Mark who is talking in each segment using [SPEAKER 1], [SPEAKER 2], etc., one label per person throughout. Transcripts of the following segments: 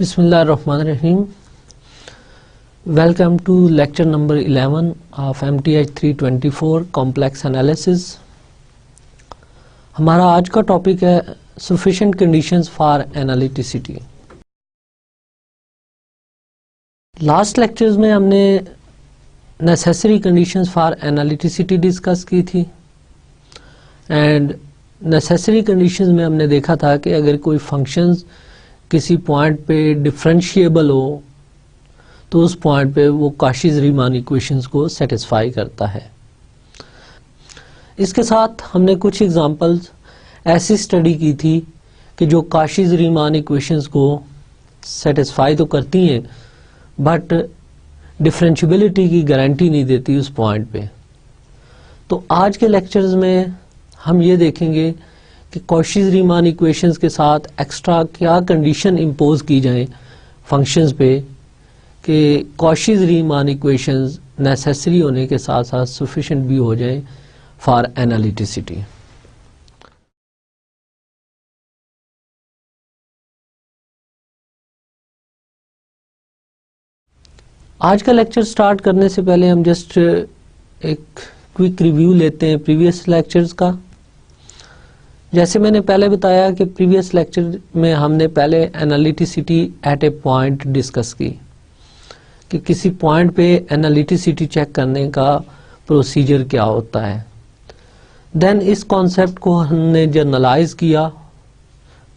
[SPEAKER 1] Bismillahirrahmanirrahim. Welcome to lecture number 11 of MTH 324 Complex Analysis. हमारा आज का टॉपिक है Sufficient Conditions for Analyticity. Last lectures में हमने Necessary Conditions for Analyticity discuss की थी एंड Necessary Conditions में हमने देखा था कि अगर कोई फंक्शंस किसी पॉइंट पे डिफरेंशिएबल हो तो उस पॉइंट पे वो काशी-रीमान इक्वेशंस को सेटिस्फाई करता है। इसके साथ हमने कुछ एग्जांपल्स ऐसी स्टडी की थी कि जो काशी-रीमान इक्वेशंस को सेटिस्फाई तो करती हैं बट डिफरेंशिएबिलिटी की गारंटी नहीं देती उस पॉइंट पे। तो आज के लेक्चर्स में हम ये देखेंगे कि काशी-रीमान इक्वेशंस के साथ एक्स्ट्रा क्या कंडीशन इम्पोज की जाए फंक्शंस पे कि काशी-रीमान इक्वेशंस नेसेसरी होने के साथ साथ सफिशिएंट भी हो जाए फॉर एनालिटिसिटी। आज का लेक्चर स्टार्ट करने से पहले हम जस्ट एक क्विक रिव्यू लेते हैं प्रीवियस लेक्चर्स का। जैसे मैंने पहले बताया कि प्रीवियस लेक्चर में हमने पहले एनालिटिसिटी एट ए पॉइंट डिस्कस की कि किसी पॉइंट पे एनालिटिसिटी चेक करने का प्रोसीजर क्या होता है। देन इस कॉन्सेप्ट को हमने जर्नलाइज किया,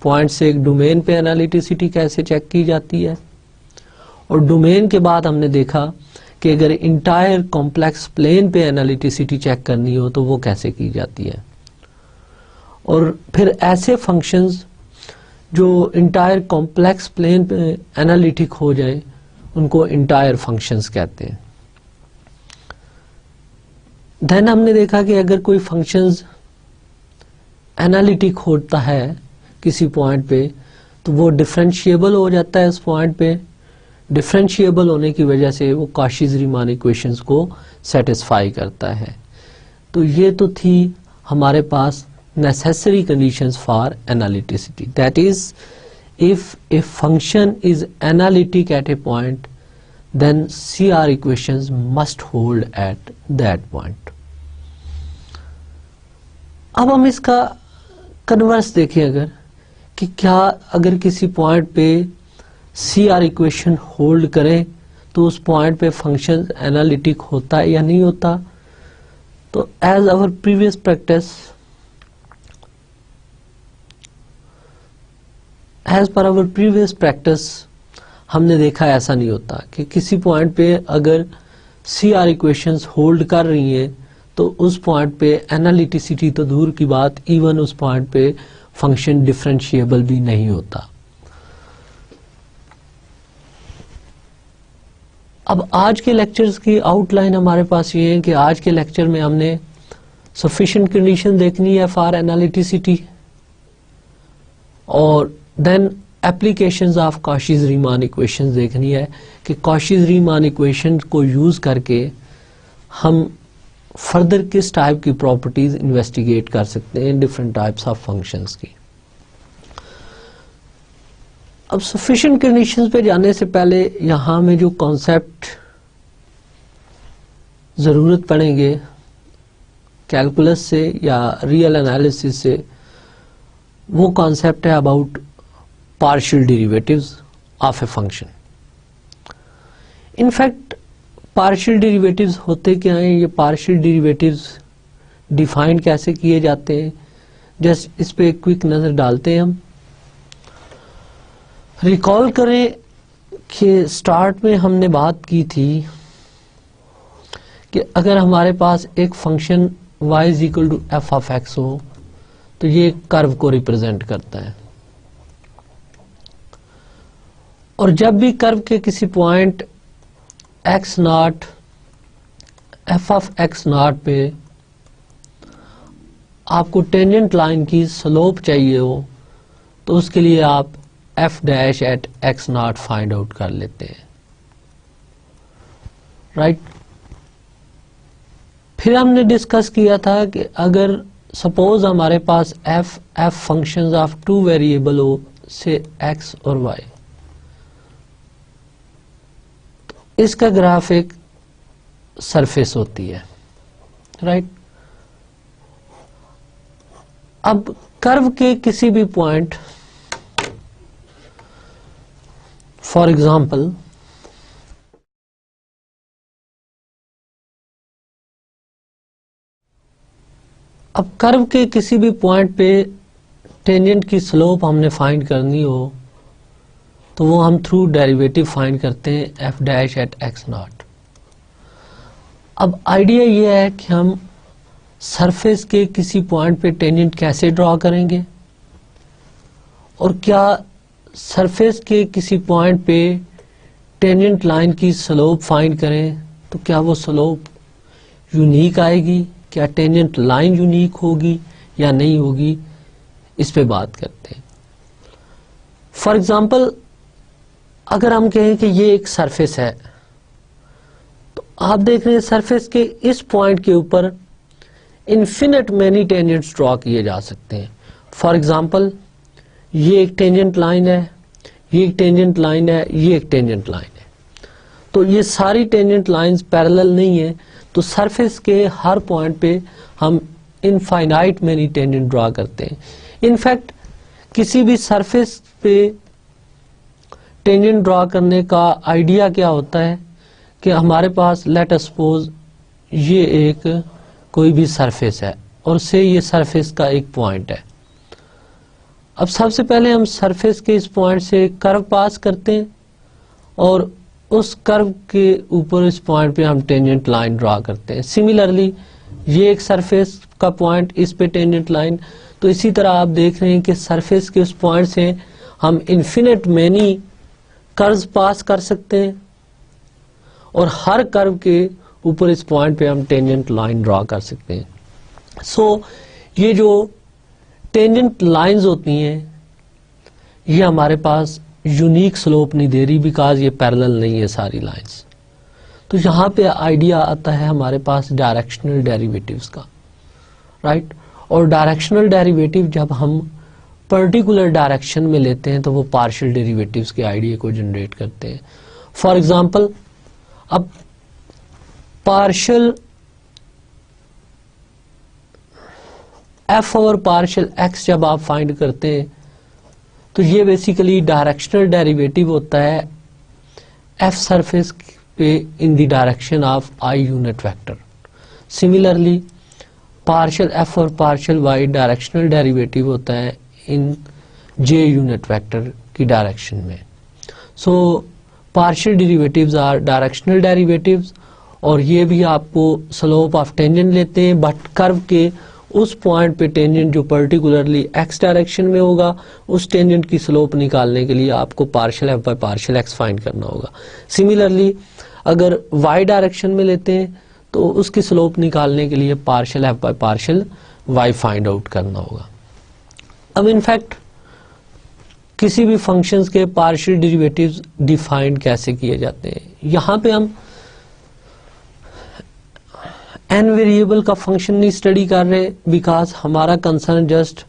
[SPEAKER 1] पॉइंट से एक डोमेन पे एनालिटिसिटी कैसे चेक की जाती है, और डोमेन के बाद हमने देखा कि अगर इंटायर कॉम्प्लेक्स प्लेन पे एनालिटिसिटी चेक करनी हो तो वो कैसे की जाती है। और फिर ऐसे फंक्शंस जो इंटायर कॉम्प्लेक्स प्लेन पे एनालिटिक हो जाए उनको इंटायर फंक्शंस कहते हैं। देन हमने देखा कि अगर कोई फंक्शंस एनालिटिक होता है किसी पॉइंट पे तो वो डिफरेंशिएबल हो जाता है उस पॉइंट पे। डिफरेंशिएबल होने की वजह से वो काशी-रीमान इक्वेशंस को सेटिस्फाई करता है। तो ये तो थी हमारे पास necessary conditions for analyticity, that is if a function is analytic at a point then CR equations must hold at that point. अब हम इसका कन्वर्स देखें अगर कि क्या अगर किसी पॉइंट पे CR इक्वेशन होल्ड करें तो उस पॉइंट पे फंक्शन एनालिटिक होता है या नहीं होता। तो as our previous practice as per our previous practice हमने देखा ऐसा नहीं होता कि किसी पॉइंट पे अगर CR इक्वेशंस होल्ड कर रही हैं तो उस पॉइंट पे एनालिटिसिटी तो दूर की बात, इवन उस पॉइंट पे फंक्शन डिफरेंशिएबल भी नहीं होता। अब आज के लेक्चर्स की आउटलाइन हमारे पास ये है कि आज के लेक्चर में हमने सफिशिएंट कंडीशन देखनी है फॉर एनालिटिसिटी और देन एप्लीकेशंस ऑफ काशी-रीमान इक्वेशंस देखनी है कि काशी-रीमान इक्वेशन को यूज करके हम फर्दर किस टाइप की प्रॉपर्टीज इन्वेस्टिगेट कर सकते हैं डिफरेंट टाइप्स ऑफ फंक्शंस की। अब सफिशिएंट कंडीशंस पे जाने से पहले यहां में जो कॉन्सेप्ट जरूरत पड़ेंगे कैलकुलस से या रियल एनालिसिस से, वो कॉन्सेप्ट है about partial derivatives of a function. In fact partial derivatives होते क्या हैं, ये पार्शियल डेरिवेटिव्स डिफाइन कैसे किए जाते हैं, जस्ट इस पे एक क्विक नजर डालते हैं। हम रिकॉल करें कि स्टार्ट में हमने बात की थी कि अगर हमारे पास एक function y is equal to f of x हो तो ये कर्व को रिप्रेजेंट करता है, और जब भी कर्व के किसी point x not F of x not पे आपको टेंजेंट लाइन की स्लोप चाहिए हो तो उसके लिए आप f dash at x not find out कर लेते हैं, राइट। फिर हमने डिस्कस किया था कि अगर सपोज हमारे पास f functions of two variable हो से एक्स और वाई, इसका ग्राफ एक सरफेस होती है, राइट। अब कर्व के किसी भी पॉइंट, फॉर एग्जांपल अब कर्व के किसी भी पॉइंट पे टेंजेंट की स्लोप हमने फाइंड करनी हो तो वो हम थ्रू डेरिवेटिव फाइंड करते हैं f dash at x not. अब आइडिया ये है कि हम सरफेस के किसी पॉइंट पे टेंजेंट कैसे ड्रॉ करेंगे और क्या सरफेस के किसी पॉइंट पे टेंजेंट लाइन की स्लोप फाइंड करें तो क्या वो स्लोप यूनिक आएगी, क्या टेंजेंट लाइन यूनिक होगी या नहीं होगी, इस पे बात करते हैं। फॉर एग्जांपल अगर हम कहें कि ये एक सरफेस है तो आप देख रहे हैं सरफेस के इस पॉइंट के ऊपर इन्फिनिट मैनी टेंजेंट्स ड्रॉ किए जा सकते हैं। फॉर एग्जांपल ये एक टेंजेंट लाइन है, ये एक टेंजेंट लाइन है, ये एक टेंजेंट लाइन है। तो ये सारी टेंजेंट लाइंस पैरेलल नहीं है, तो सरफेस के हर पॉइंट पे हम इनफाइनाइट मैनी टेंजेंट ड्रॉ करते हैं। इनफैक्ट किसी भी सरफेस पे टेंजेंट ड्रॉ करने का आइडिया क्या होता है कि हमारे पास लेट अस सपोज ये एक कोई भी सरफेस है और से ये सरफेस का एक पॉइंट है। अब सबसे पहले हम सरफेस के इस पॉइंट से कर्व पास करते हैं और उस कर्व के ऊपर इस पॉइंट पे हम टेंजेंट लाइन ड्रॉ करते हैं। सिमिलरली ये एक सरफेस का पॉइंट, इस पे टेंजेंट लाइन। तो इसी तरह आप देख रहे हैं कि सरफेस के उस पॉइंट से हम इन्फिनिट मैनी कर्व्स पास कर सकते हैं और हर कर्व के ऊपर इस पॉइंट पे हम टेंजेंट लाइन ड्रॉ कर सकते हैं। सो ये जो टेंजेंट लाइंस होती हैं ये हमारे पास यूनिक स्लोप नहीं दे रही बिकॉज ये पैरेलल नहीं है सारी लाइंस। तो यहाँ पे आइडिया आता है हमारे पास डायरेक्शनल डेरिवेटिव्स का, राइट। और डायरेक्शनल डेरिवेटिव जब हम पर्टिकुलर डायरेक्शन में लेते हैं तो वो पार्शियल डेरिवेटिव्स के आइडिया को जनरेट करते हैं। फॉर एग्जांपल अब partial F over partial x जब आप फाइंड करते हैं तो ये बेसिकली डायरेक्शनल डेरिवेटिव होता है एफ सरफेस पे in the direction of i unit vector. Similarly partial f और पार्शियल वाई डायरेक्शनल डेरिवेटिव होता है इन जे यूनिट वेक्टर की डायरेक्शन में। So partial derivatives are directional derivatives और ये भी आपको स्लोप ऑफ टेंजेंट लेते हैं बट कर्व के उस पॉइंट पे टेंजेंट जो पर्टिकुलरली एक्स डायरेक्शन में होगा उस टेंजेंट की स्लोप निकालने के लिए आपको partial f by partial x find करना होगा। सिमिलरली अगर वाई डायरेक्शन में लेते हैं तो उसकी स्लोप निकालने के लिए partial f by partial y find out करना होगा। अब इनफैक्ट किसी भी फंक्शंस के पार्शियल डेरिवेटिव्स डिफाइंड कैसे किए जाते हैं, यहाँ पे हम एन वेरिएबल का फंक्शन नहीं स्टडी कर रहे बिकॉज हमारा कंसर्न जस्ट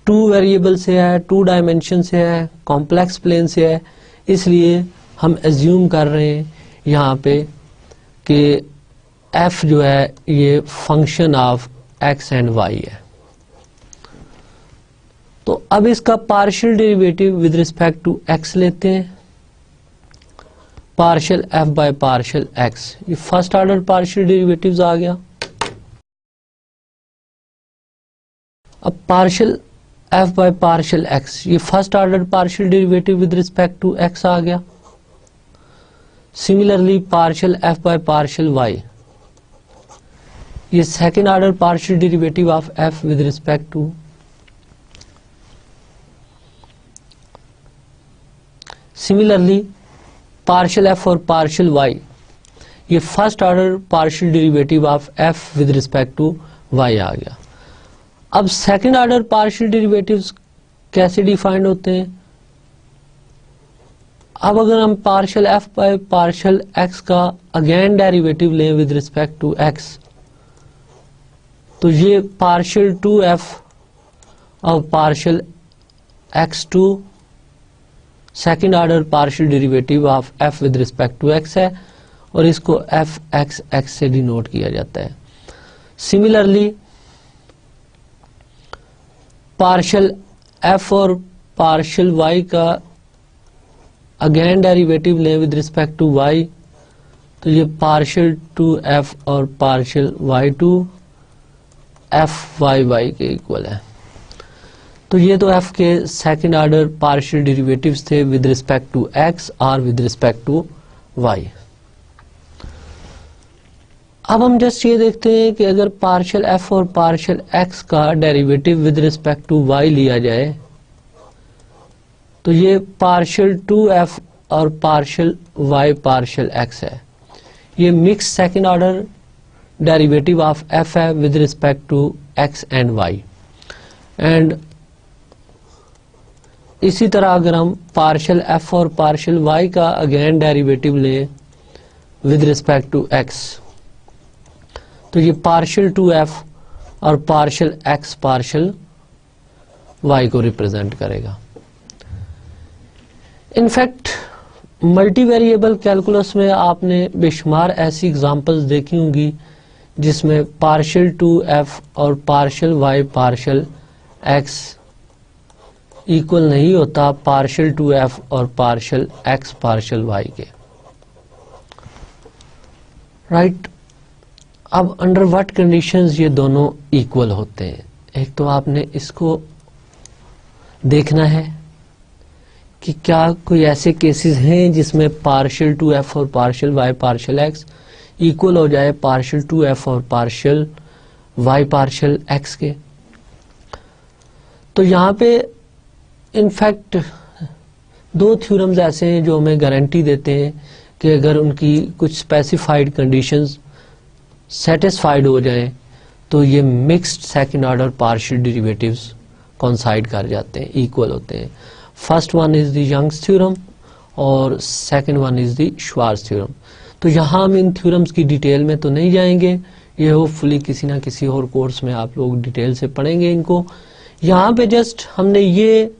[SPEAKER 1] 2 वेरिएबल से है, 2 डायमेंशन से है, कॉम्प्लेक्स प्लेन से है। इसलिए हम एज्यूम कर रहे हैं यहाँ पे कि एफ जो है ये function of x and y है। तो अब इसका partial derivative with respect to x लेते हैं, partial f by partial x. ये फर्स्ट ऑर्डर पार्शियल डेरिवेटिव्स आ गया। अब partial f by partial x, ये first order partial derivative with respect to x आ गया। Similarly partial f by partial y, ये second order partial derivative of f with respect to. Similarly partial f और partial y, ये first order partial derivative of f with respect to y आ गया। अब second order partial derivatives कैसे defined होते हैं? अब अगर हम partial f by partial x का अगेन डेरिवेटिव लें विद रिस्पेक्ट टू एक्स, तो ये पार्शियल 2f और partial x2 second order partial derivative of f with respect to x है और इसको f x से डिनोट किया जाता है। सिमिलरली पार्शियल f और पार्शियल y का अगेन डेरिवेटिव लें विद रिस्पेक्ट टू y, तो ये पार्शियल टू f और partial y two f y के इक्वल है। तो ये तो f के सेकंड ऑर्डर पार्शियल डेरिवेटिव्स थे विद रिस्पेक्ट टू x और विद रिस्पेक्ट टू y। अब हम जस्ट ये देखते हैं कि अगर पार्शियल f और पार्शियल x का derivative with respect to y लिया जाए तो ये पार्शियल टू f और पार्शियल y पार्शियल x है। ये mix second order derivative of f है with respect to x and y। And इसी तरह अगर हम पार्शियल f और पार्शियल y का अगेन डेरिवेटिव लें विद रिस्पेक्ट टू x, तो ये पार्शियल टू f और पार्शियल x पार्शियल y को रिप्रेजेंट करेगा। इनफैक्ट मल्टी वेरिएबल कैलकुलस में आपने बेशुमार ऐसी एग्जांपल्स देखी होंगी जिसमें पार्शियल टू f और partial y partial x equal नहीं होता पार्शियल टू f और पार्शियल x पार्शियल y के। राइट, अब अंडर व्हाट कंडीशंस ये दोनों इक्वल होते हैं? एक तो आपने इसको देखना है कि क्या कोई ऐसे केसेस हैं जिसमें पार्शियल टू f और partial y partial x equal हो जाए पार्शियल टू f और पार्शियल y पार्शियल x के। तो यहाँ पे इनफैक्ट दो थ्योरम्स ऐसे हैं जो हमें गारंटी देते हैं कि अगर उनकी कुछ स्पेसिफाइड कंडीशंस सेटिस्फाइड हो जाएं तो ये mixed second order partial derivatives coincide कर जाते हैं, इक्वल होते हैं। First one is the Young's theorem और second one is the Schwarz theorem. तो यहाँ हम इन थ्योरम्स की डिटेल में तो नहीं जाएंगे, ये होपफुली किसी ना किसी और कोर्स में आप लोग डिटेल से पढ़ेंगे इनको। यहाँ पे जस्ट हमने ये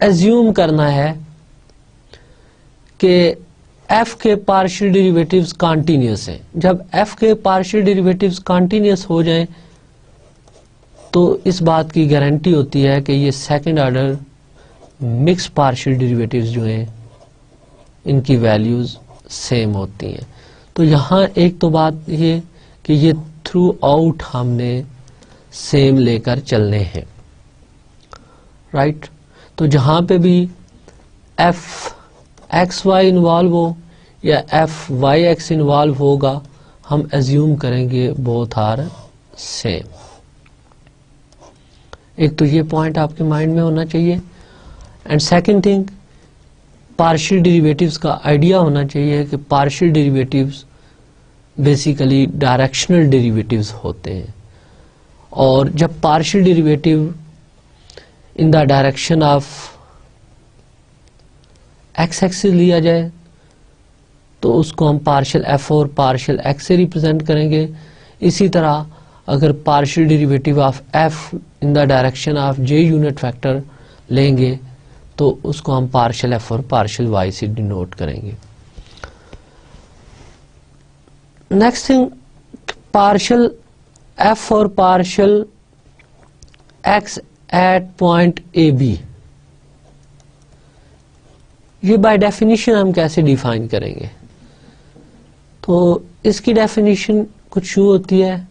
[SPEAKER 1] एज्यूम करना है कि f के पार्शियल डेरिवेटिव्स कॉन्टिन्यूअस हैं। जब f के पार्शियल डेरिवेटिव्स कॉन्टिन्यूअस हो जाएं तो इस बात की गारंटी होती है कि ये second order mix partial derivatives जो हैं इनकी वैल्यूज सेम होती हैं। तो यहाँ एक तो बात ये कि ये थ्रू आउट हमने सेम लेकर चलने हैं। राइट, तो जहाँ पे भी f एक्स वाई इन्वॉल्व हो या एफ वाई एक्स इन्वॉल्व होगा हम एज्यूम करेंगे बोथ आर सेम। एक तो ये पॉइंट आपके माइंड में होना चाहिए। And second thing, partial derivatives का आइडिया होना चाहिए कि partial derivatives basically directional derivatives होते हैं और जब partial derivative in the direction of x axis लिया जाए तो उसको हम पार्शियल एफ और पार्शियल एक्स से रिप्रेजेंट करेंगे। इसी तरह अगर partial derivative of F in the direction of J unit vector लेंगे तो उसको हम पार्शियल एफ और पार्शियल वाई से डिनोट करेंगे। नेक्स्ट थिंग, पार्शियल एफ और partial x at point a b, ये बाय डेफिनेशन हम कैसे डिफाइन करेंगे? तो इसकी डेफिनेशन कुछ यूं होती है,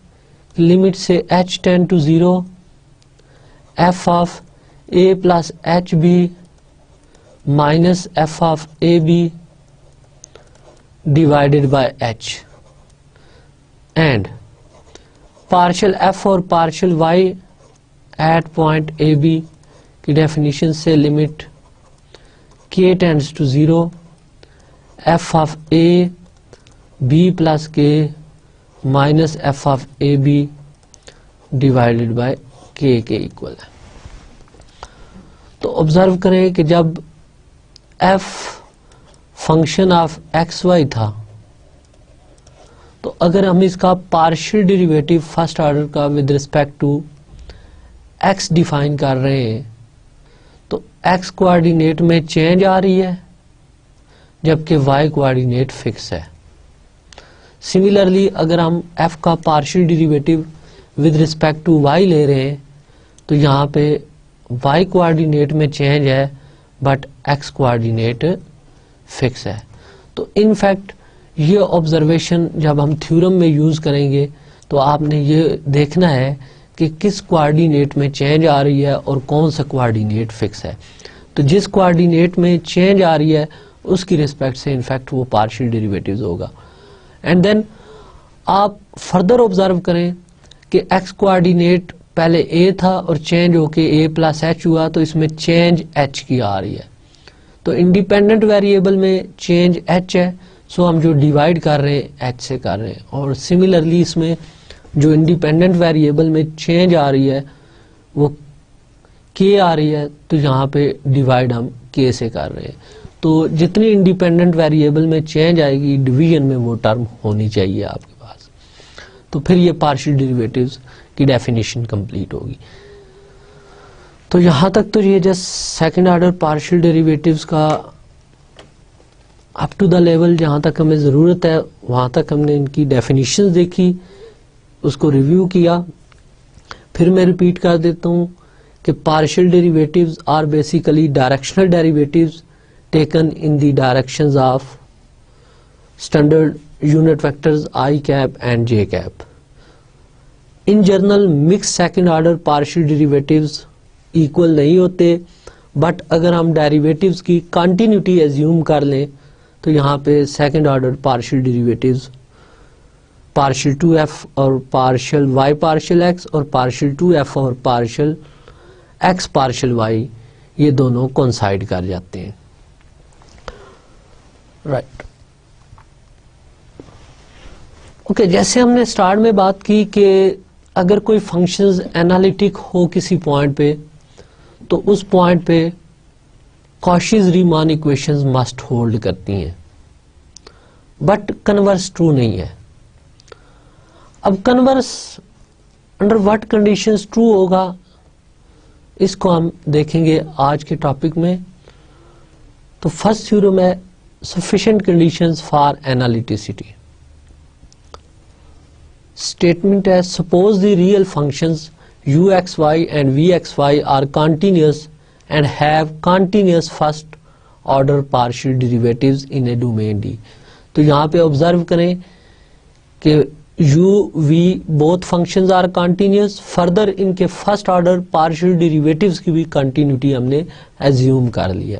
[SPEAKER 1] लिमिट से h tend to 0 f of a plus h b minus f of a b divided by h and partial f और partial y at point a b की डेफिनेशन से limit k tends to 0 f of a b plus k minus f of a b divided by k के equal है। तो observe करें कि जब f function of x y था तो अगर हम इसका पार्शियल डेरिवेटिव फर्स्ट ऑर्डर का with respect to x define कर रहे हैं तो एक्स कोऑर्डिनेट में चेंज आ रही है जबकि वाई कोऑर्डिनेट फिक्स है। सिमिलरली अगर हम एफ का partial derivative with respect to y ले रहे हैं तो यहाँ पे वाई कोऑर्डिनेट में चेंज है बट एक्स कोऑर्डिनेट फिक्स है। तो इनफैक्ट ये ऑब्जर्वेशन जब हम थ्योरम में यूज करेंगे तो आपने ये देखना है कि किस कोऑर्डिनेट में चेंज आ रही है और कौन सा कोऑर्डिनेट फिक्स है। तो जिस कोऑर्डिनेट में चेंज आ रही है उसकी रिस्पेक्ट से इनफैक्ट वो पार्शियल डेरिवेटिव्स होगा। एंड देन आप फर्दर ऑब्जर्व करें कि एक्स कोऑर्डिनेट पहले ए था और चेंज होके ए प्लस एच हुआ, तो इसमें चेंज एच की आ रही है। तो इंडिपेंडेंट वेरिएबल में चेंज एच है, सो हम जो डिवाइड कर रहे हैं एच से कर रहे हैं। और सिमिलरली इसमें जो इंडिपेंडेंट वेरिएबल में चेंज आ रही है वो के आ रही है, तो यहाँ पे डिवाइड हम के से कर रहे हैं। तो जितनी इंडिपेंडेंट वेरिएबल में चेंज आएगी डिवीजन में वो टर्म होनी चाहिए आपके पास, तो फिर ये पार्शियल डेरिवेटिव्स की डेफिनेशन कंप्लीट होगी। तो यहां तक तो ये just second order partial derivatives का अप टू द लेवल जहां तक हमें जरूरत है वहां तक हमने इनकी डेफिनेशंस देखी, उसको रिव्यू किया। फिर मैं रिपीट कर देता हूं कि partial derivatives are basically directional derivatives taken in the directions of standard unit vectors i cap and j cap. In general mix second order partial derivatives equal नहीं होते, बट अगर हम डेरिवेटिव्स की कंटिन्यूटी एज्यूम कर लें तो यहाँ पे second order partial derivatives partial 2f और पार्शियल y पार्शियल x और पार्शियल 2f और पार्शियल x पार्शियल y ये दोनों कोइंसाइड कर जाते हैं। राइट, ओके, जैसे हमने स्टार्ट में बात की कि अगर कोई फंक्शंस एनालिटिक हो किसी पॉइंट पे तो उस पॉइंट पे कॉशी-रीमान इक्वेशंस मस्ट होल्ड करती हैं, बट कन्वर्स ट्रू नहीं है। अब converse under what conditions true होगा इसको हम देखेंगे आज के टॉपिक में। तो फर्स्ट थ्योरम है sufficient conditions for analyticity. Statement है suppose the real functions uxy and vxy are continuous and have continuous first order partial derivatives in a domain D। तो यहाँ पे ऑब्जर्व करें कि u v both functions are continuous, further इनके first order partial derivatives की भी continuity हमने assume कर लिया।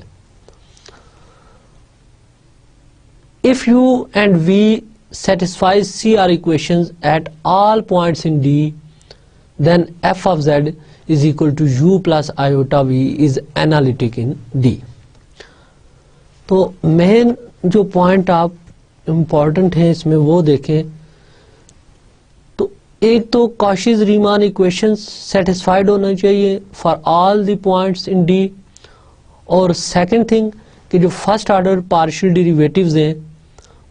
[SPEAKER 1] If u and v satisfies CR equations at all points in D, then f of z is equal to u plus iota v is analytic in D। तो main जो point आप important है इसमें वो देखें, तो एक तो कॉशी-रीमान इक्वेशंस सेटिस्फाइड होना चाहिए for all the points in D, और सेकंड थिंग कि जो फर्स्ट ऑर्डर पार्शियल डेरिवेटिव्स हैं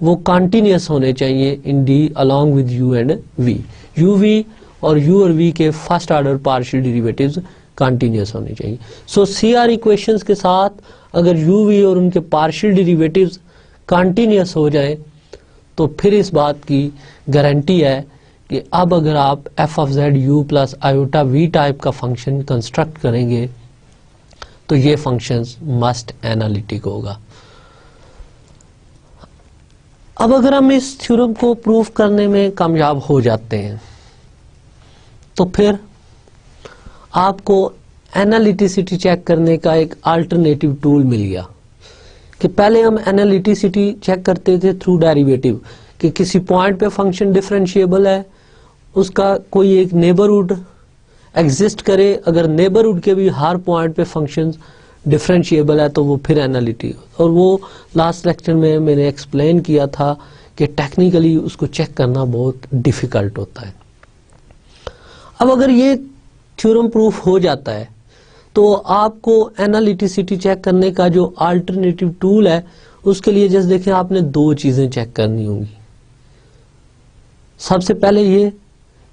[SPEAKER 1] वो कंटिन्यूअस होने चाहिए इन D along with u and v। u v और u और v के first order partial derivatives continuous होने चाहिए। सो CR इक्वेशंस के साथ अगर u v और उनके पार्शियल डेरिवेटिव्स कंटिन्यूअस हो जाए तो फिर इस बात की गारंटी है कि अब अगर आप f of z u plus iota v type का फंक्शन कंस्ट्रक्ट करेंगे तो ये फंक्शंस मस्ट एनालिटिक होगा। अब अगर हम इस थ्योरम को प्रूव करने में कामयाब हो जाते हैं तो फिर आपको एनालिटिसिटी चेक करने का एक अल्टरनेटिव टूल मिल गया कि पहले हम एनालिटिसिटी चेक करते थे थ्रू डेरिवेटिव कि किसी पॉइंट पे फंक्शन डिफरेंशिएबल है, उसका कोई एक नेबरहुड एग्जिस्ट करे, अगर नेबरहुड के भी हर पॉइंट पे फंक्शन डिफरेंशिएबल है तो वो फिर एनालिटिक। और वो लास्ट लेक्चर में मैंने एक्सप्लेन किया था कि टेक्निकली उसको चेक करना बहुत डिफिकल्ट होता है। अब अगर ये थ्योरम प्रूफ हो जाता है तो आपको एनालिटिसिटी चेक करने का जो अल्टरनेटिव टूल है उसके लिए जस्ट देखें आपने दो चीजें चेक करनी होंगी। सबसे पहले ये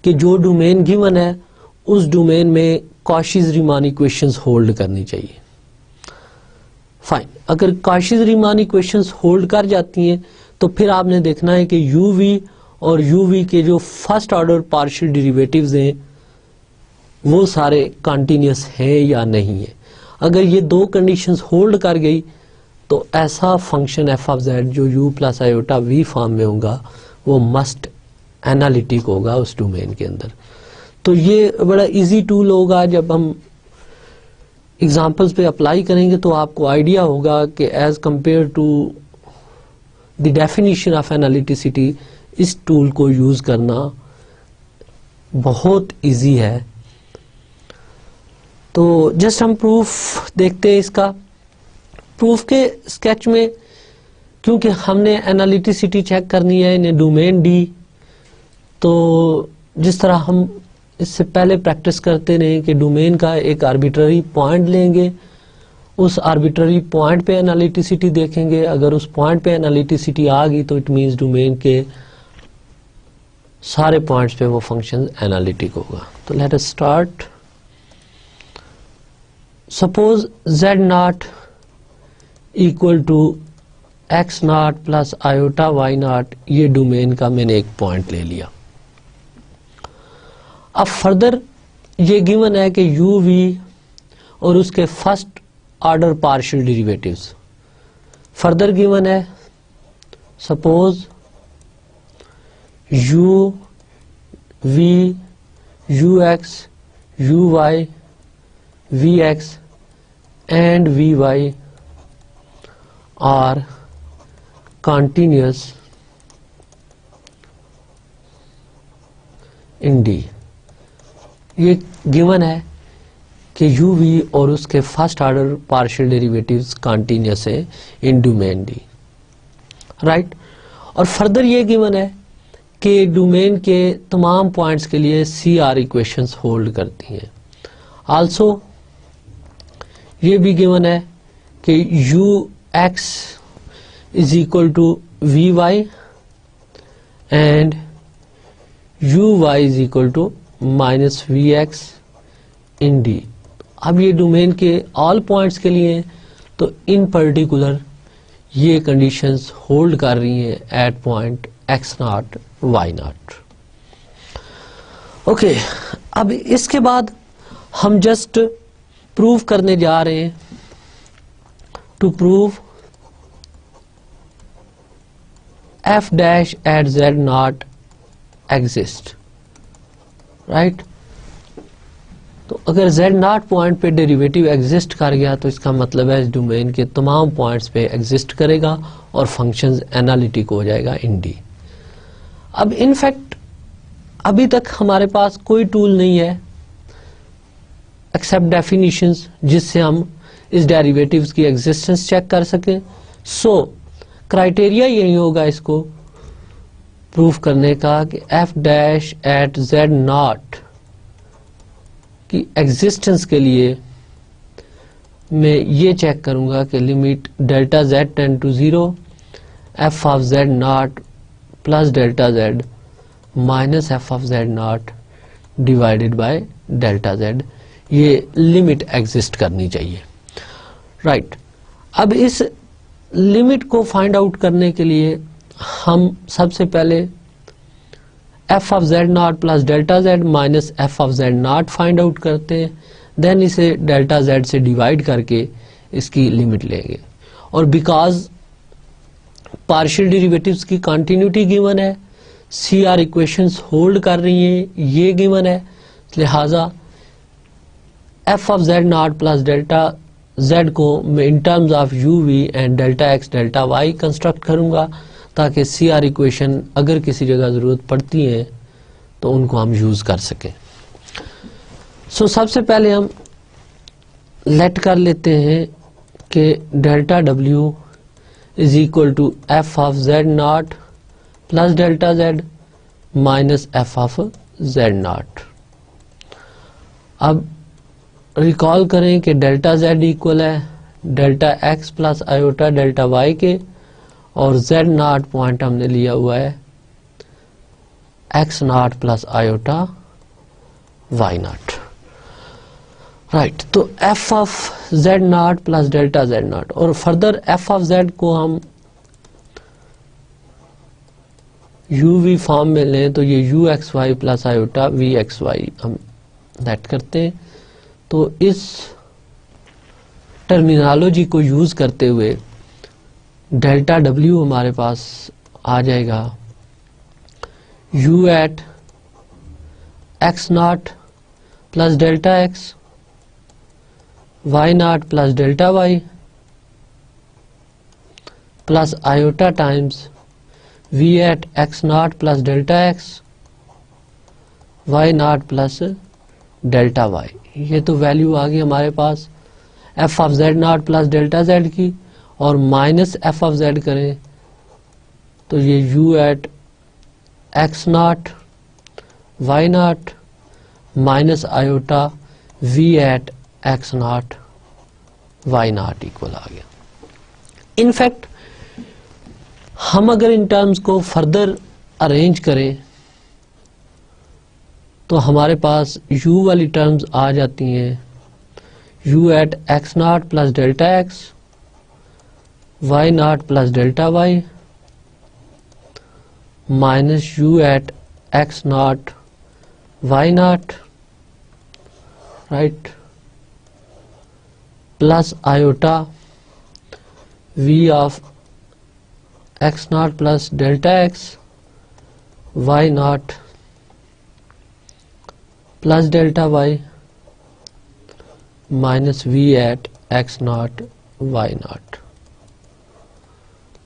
[SPEAKER 1] कि जो डोमेन गिवन है उस डोमेन में कॉशी-रीमान इक्वेशंस होल्ड करनी चाहिए। फाइन, अगर काशी-रीमान इक्वेशंस होल्ड कर जाती हैं तो फिर आपने देखना है कि uv और uv के जो फर्स्ट ऑर्डर पार्शियल डेरिवेटिव्स हैं वो सारे कंटिन्यूस हैं या नहीं है। अगर ये दो कंडीशंस होल्ड कर गई तो ऐसा फंक्शन एफ ऑफ जेड जो u plus iota v form में होगा वो मस्ट एनालिटिक होगा उस डोमेन के अंदर। तो ये बड़ा इजी टूल होगा, जब हम एग्जाम्पल्स पे अप्लाई करेंगे तो आपको आइडिया होगा कि as compared to the definition of analyticity इस टूल को यूज करना बहुत इजी है। तो जस्ट हम प्रूफ देखते हैं इसका। प्रूफ के स्केच में क्योंकि हमने एनालिटिसिटी चेक करनी है इन डोमेन डी, तो जिस तरह हम इससे पहले प्रैक्टिस करते रहे कि डोमेन का एक आर्बिट्ररी पॉइंट लेंगे, उस आर्बिट्ररी पॉइंट पे एनालिटिसिटी देखेंगे, अगर उस पॉइंट पे एनालिटिसिटी आ गई तो इट मींस डोमेन के सारे पॉइंट्स पे वो फंक्शन एनालिटिक होगा। तो let us start. Suppose z nought equal to x not plus iota y nought, ये डोमेन का मैंने एक पॉइंट ले लिया। अब फर्दर ये गिवन है कि u v और उसके first order partial derivatives further given है। Suppose u v ux uy vx and vy are continuous in D। ये गिवन है कि u v और उसके first order partial derivatives continuous है इन डोमेन डी, राइट। और फर्दर ये गिवन है कि डोमेन के तमाम पॉइंट्स के लिए CR इक्वेशंस होल्ड करती हैं। आल्सो ये भी गिवन है कि ux is equal to vy and uy is equal to minus vx in D। अब ये डोमेन के ऑल पॉइंट्स के लिए तो इन पर्टिकुलर ये कंडीशंस होल्ड कर रही हैं at point x not y nought. Okay, अब इसके बाद हम जस्ट प्रूव करने जा रहे हैं to prove f dash at z nought exist, right. तो अगर z नॉट पॉइंट पे डेरिवेटिव एग्जिस्ट कर गया तो इसका मतलब है इस डोमेन के तमाम पॉइंट्स पे एग्जिस्ट करेगा और फंक्शंस एनालिटिक हो जाएगा इन D। अब इनफैक्ट अभी तक हमारे पास कोई टूल नहीं है एक्सेप्ट डेफिनेशंस जिससे हम इस डेरिवेटिव्स की एग्जिस्टेंस चेक कर सकें। सो क्राइटेरिया यही होगा इसको प्रूफ करने का कि f dash at z nought की एग्जिस्टेंस के लिए मैं ये चेक करूंगा कि limit delta z tend to 0 f of z nought plus delta z minus f of z nought divided by delta z, ये लिमिट एग्जिस्ट करनी चाहिए, राइट। अब इस लिमिट को फाइंड आउट करने के लिए हम सबसे पहले f of z nought plus delta z minus f of z not find out करते हैं, देन इसे डेल्टा z से डिवाइड करके इसकी लिमिट लेंगे। और बिकॉज पार्शियल डेरिवेटिव्स की कंटिन्यूटी गिवन है, CR इक्वेशंस होल्ड कर रही हैं, ये गिवन है, लिहाजा f of z nought plus delta z को मैं in terms of uv and delta x delta y construct करूंगा ताकि CR इक्वेशन अगर किसी जगह जरूरत पड़ती है तो उनको हम यूज कर सकें। सो सबसे पहले हम लेट कर लेते हैं कि delta w is equal to f of z nought plus delta z minus f of z nought. अब रिकॉल करें कि डेल्टा z इक्वल है delta x plus iota delta y के, और z नॉट पॉइंट हमने लिया हुआ है x not plus iota y not. Right, तो f of z not plus delta z not, और फर्दर एफ ऑफ जेड को हम यू वी फॉर्म में लें तो ये u x y plus iota v x y हम लेट करते हैं। तो इस टर्मिनोलॉजी को यूज करते हुए डेल्टा डब्ल्यू हमारे पास आ जाएगा u at x not plus delta x, y not plus delta y plus iota times v at x not plus delta x, y not plus delta y. ये तो value आ गई हमारे पास f of z not plus delta z की, और minus f of z करें तो ये u at x not y not minus iota v at x not y not equal आ गया। इनफैक्ट हम अगर इन टर्म्स को फर्दर अरेंज करें तो हमारे पास u वाली टर्म्स आ जाती हैं u at x not plus delta x, y not plus delta y minus u at x not y not, right, plus iota v of x not plus delta x, y not plus delta y minus v at x not y nought.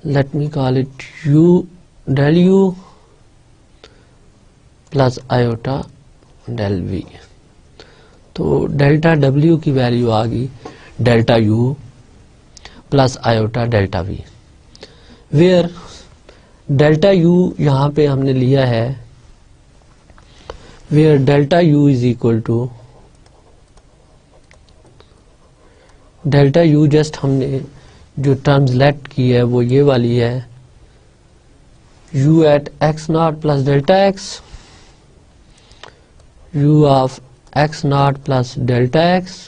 [SPEAKER 1] Let me call it u del u plus iota del v. तो delta डब्ल्यू की value आ गई delta u plus iota delta v, where delta you यहाँ पे हमने लिया है where delta u is equal to delta u, just हमने जो टर्म्स लेट की है वो ये वाली है u at x not plus delta x, u of x not plus delta x,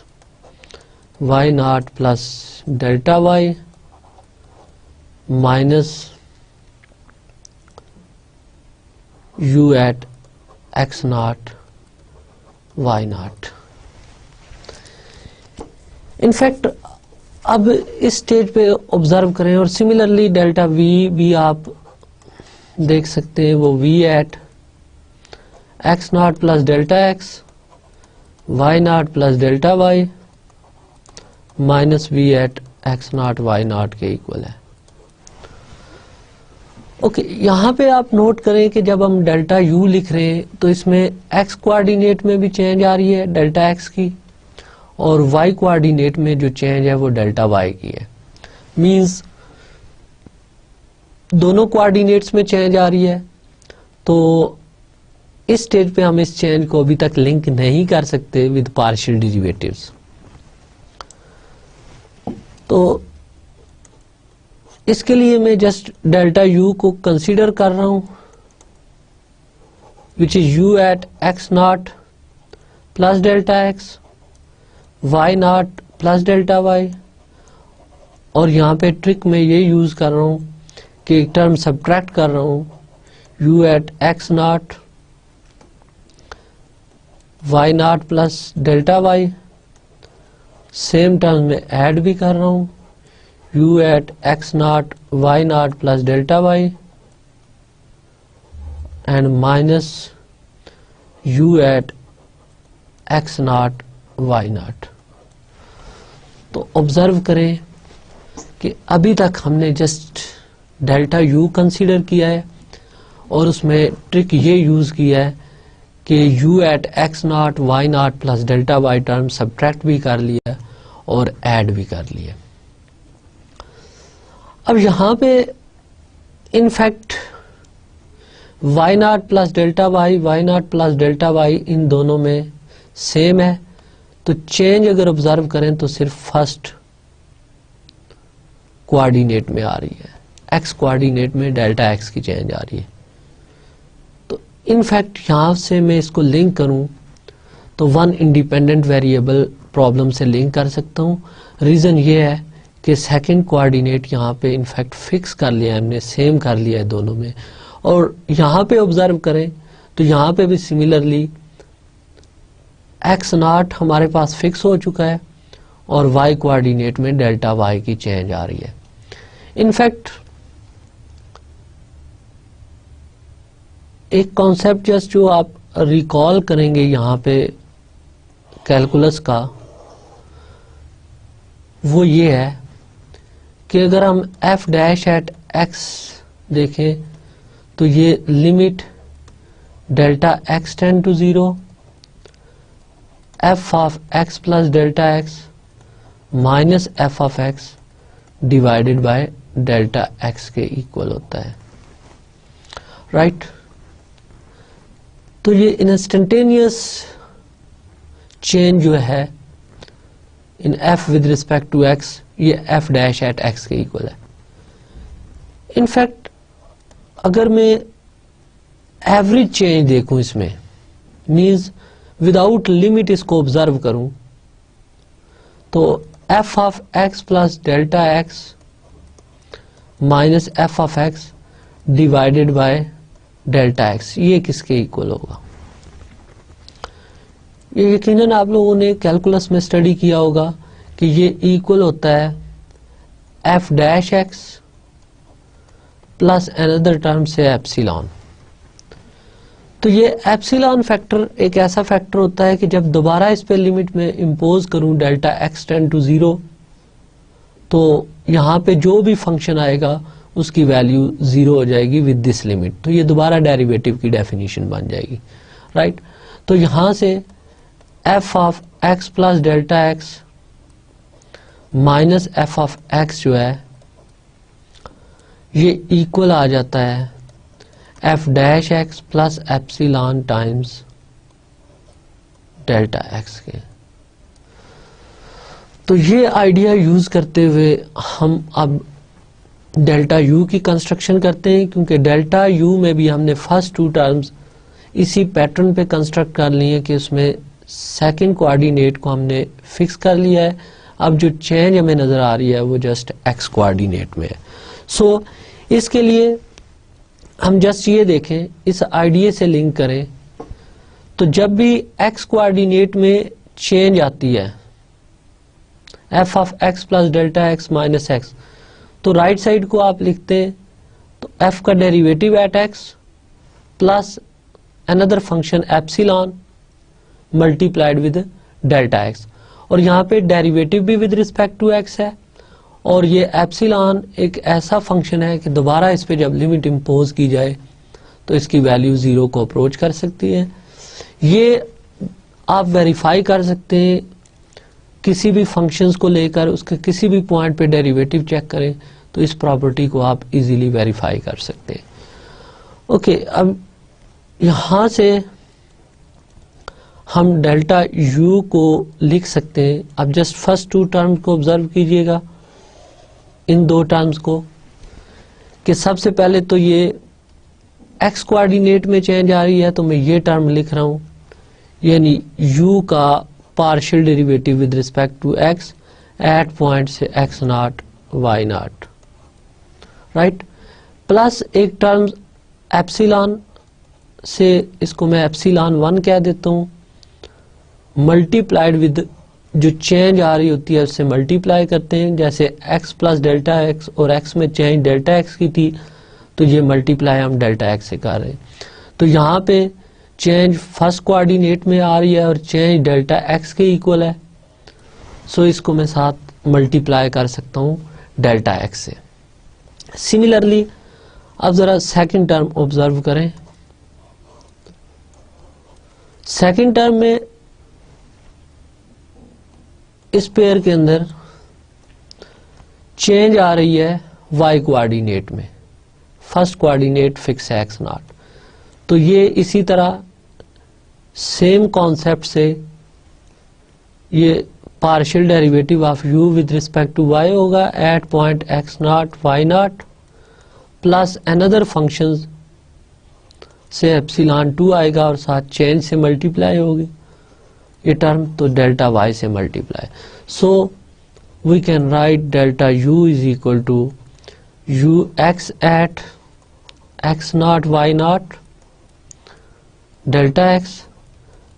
[SPEAKER 1] y not plus delta y minus u at x not y nought. In fact अब इस स्टेज पे ऑब्जर्व करें, और सिमिलरली डेल्टा वी भी आप देख सकते हैं, वो v at x not plus delta x, y not plus delta y minus v at x not y nought के इक्वल है। ओके, यहाँ पे आप नोट करें कि जब हम डेल्टा यू लिख रहे हैं तो इसमें एक्स कोऑर्डिनेट में भी चेंज आ रही है डेल्टा एक्स की, और वाई कोऑर्डिनेट में जो चेंज है वो डेल्टा वाई की है। मींस दोनों कोऑर्डिनेट्स में चेंज आ रही है। तो इस स्टेज पे हम इस चेंज को अभी तक लिंक नहीं कर सकते विद पार्शियल डेरिवेटिव्स। तो इसके लिए मैं जस्ट डेल्टा यू को कंसीडर कर रहा हूं, which is u at x not plus delta x, y not plus delta y, और यहाँ पे ट्रिक में ये यूज कर रहा हूं कि एक टर्म सब्ट्रैक्ट कर रहा हूं u at x not y not plus delta y, same term में ऐड भी कर रहा हूं u at x not y not plus delta y and minus u at x not y nought. तो observe करें कि अभी तक हमने जस्ट डेल्टा u कंसीडर किया है, और उसमें ट्रिक ये यूज किया है कि u at x not y not plus delta y term subtract भी कर लिया और ऐड भी कर लिया। अब यहां पे in fact y not plus delta y, y not plus delta y इन दोनों में सेम है। तो चेंज अगर ऑब्जर्व करें तो सिर्फ फर्स्ट कोऑर्डिनेट में आ रही है, एक्स कोऑर्डिनेट में डेल्टा एक्स की चेंज आ रही है। तो इनफैक्ट यहां से मैं इसको लिंक करूं तो वन इंडिपेंडेंट वेरिएबल प्रॉब्लम से लिंक कर सकता हूँ। रीज़न ये है कि सेकंड कोऑर्डिनेट यहाँ पे इनफैक्ट फिक्स कर लिया है हमने, सेम कर लिया है दोनों में। और यहाँ पे ऑब्जर्व करें तो यहाँ पे भी सिमिलरली x नॉट हमारे पास फिक्स हो चुका है और y कोऑर्डिनेट में डेल्टा y की चेंज आ रही है। इनफैक्ट एक कॉन्सेप्ट जस्ट जो आप रिकॉल करेंगे यहाँ पे कैलकुलस का, वो ये है कि अगर हम f डैश एट x देखें तो ये limit delta x tend to 0 f of x plus delta x minus f of x divided by delta x के इक्वल होता है, राइट। तो ये इंस्टेंटेनियस चेंज जो है इन f with respect to x, ये f डैश एट x के इक्वल है। इनफैक्ट अगर मैं एवरेज चेंज देखूं इसमें, मींस विदाउट लिमिट इसको ऑब्जर्व करूं, तो f of x plus delta x minus f of x divided by delta x, ये किसके इक्वल होगा? ये यकीनन आप लोगों ने कैलकुलस में स्टडी किया होगा कि ये इक्वल होता है f dash x plus another term से एप्सिलॉन। तो ये एप्सिलॉन फैक्टर एक ऐसा फैक्टर होता है कि जब दोबारा इस पे लिमिट में इम्पोज करूं डेल्टा x टेंड टू 0, तो यहाँ पे जो भी फंक्शन आएगा उसकी वैल्यू 0 हो जाएगी विद दिस लिमिट। तो ये दोबारा डेरिवेटिव की डेफिनेशन बन जाएगी, राइट। तो यहाँ से f of x plus delta x minus f of x जो है ये इक्वल आ जाता है f dash x plus epsilon times delta x के। तो ये आइडिया यूज करते हुए हम अब डेल्टा u की कंस्ट्रक्शन करते हैं, क्योंकि डेल्टा u में भी हमने फर्स्ट टू टर्म्स इसी पैटर्न पे कंस्ट्रक्ट कर लिए कि उसमें सेकंड कोऑर्डिनेट को हमने फिक्स कर लिया है। अब जो चेंज हमें नजर आ रही है वो जस्ट x कोऑर्डिनेट में है। सो इसके लिए हम जस्ट ये देखें, इस आइडिया से लिंक करें, तो जब भी x कोऑर्डिनेट में चेंज आती है f of x plus delta x minus x, तो राइट साइड को आप लिखते हैं तो f का derivative eight x plus another function epsilon multiplied with delta x, और यहाँ पे डेरिवेटिव भी विद रिस्पेक्ट टू x है, और ये एप्सिलॉन एक ऐसा फंक्शन है कि दोबारा इस पे जब लिमिट इम्पोज की जाए तो इसकी वैल्यू 0 को अप्रोच कर सकती है। ये आप वेरीफाई कर सकते हैं किसी भी फंक्शंस को लेकर, उसके किसी भी पॉइंट पे डेरिवेटिव चेक करें तो इस प्रॉपर्टी को आप इजीली वेरीफाई कर सकते हैं। ओके, अब यहाँ से हम डेल्टा u को लिख सकते हैं। अब जस्ट फर्स्ट टू टर्म्स को ऑब्जर्व कीजिएगा, इन दो टर्म्स को, कि सबसे पहले तो ये x कोऑर्डिनेट में चेंज आ रही है, तो मैं ये टर्म लिख रहा हूं, यानी u का partial derivative with respect to x at point से x not y not, right, plus एक टर्म एप्सिलॉन से, इसको मैं एप्सिलॉन 1 कह देता हूं, मल्टीप्लाइड विद जो चेंज आ रही होती है उससे मल्टीप्लाई करते हैं। जैसे x प्लस डेल्टा x और x में चेंज डेल्टा x की थी, तो ये मल्टीप्लाई हम डेल्टा x से कर रहे हैं। तो यहाँ पे चेंज फर्स्ट कोऑर्डिनेट में आ रही है और चेंज डेल्टा x के इक्वल है, सो इसको मैं साथ मल्टीप्लाई कर सकता हूँ डेल्टा x से। सिमिलरली अब जरा सेकंड टर्म ऑब्जर्व करें। सेकंड टर्म में इस पेयर के अंदर चेंज आ रही है y कोऑर्डिनेट में, फर्स्ट कोऑर्डिनेट फिक्स है x नॉट, तो ये इसी तरह सेम कॉन्सेप्ट से ये partial derivative of u with respect to y होगा at point x not y not plus another functions से एप्सिलॉन 2 आएगा और साथ चेंज से मल्टीप्लाई होगी, ये टर्म, तो डेल्टा वाई से multiply. So we can write delta u is equal to u x at x not y nought delta x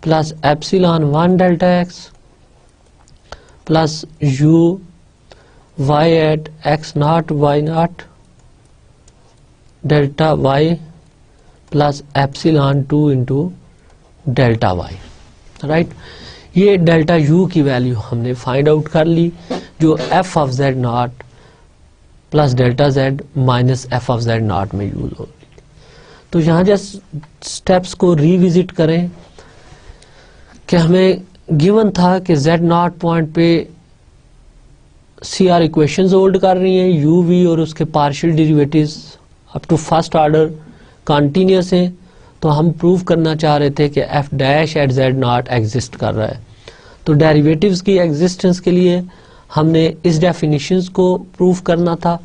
[SPEAKER 1] plus epsilon 1 delta x plus u y at x not y nought delta y plus epsilon 2 into delta y. Right, ये delta u की value हमने find out कर ली, जो f of z not plus delta z minus f of z not में use हो रही थी। तो यहाँ जस्ट स्टेप्स को रिविजिट करें कि हमें गिवन था कि जेड नॉट पॉइंट पे सी आर इक्वेशंस होल्ड कर रही हैं, यू वी और उसके partial derivatives up to first order continuous हैं। तो हम प्रूव करना चाह रहे थे कि f dash at z nought exist कर रहा है। तो डेरिवेटिव्स की एग्जिस्टेंस के लिए हमने इस डेफिनेशंस को प्रूव करना था।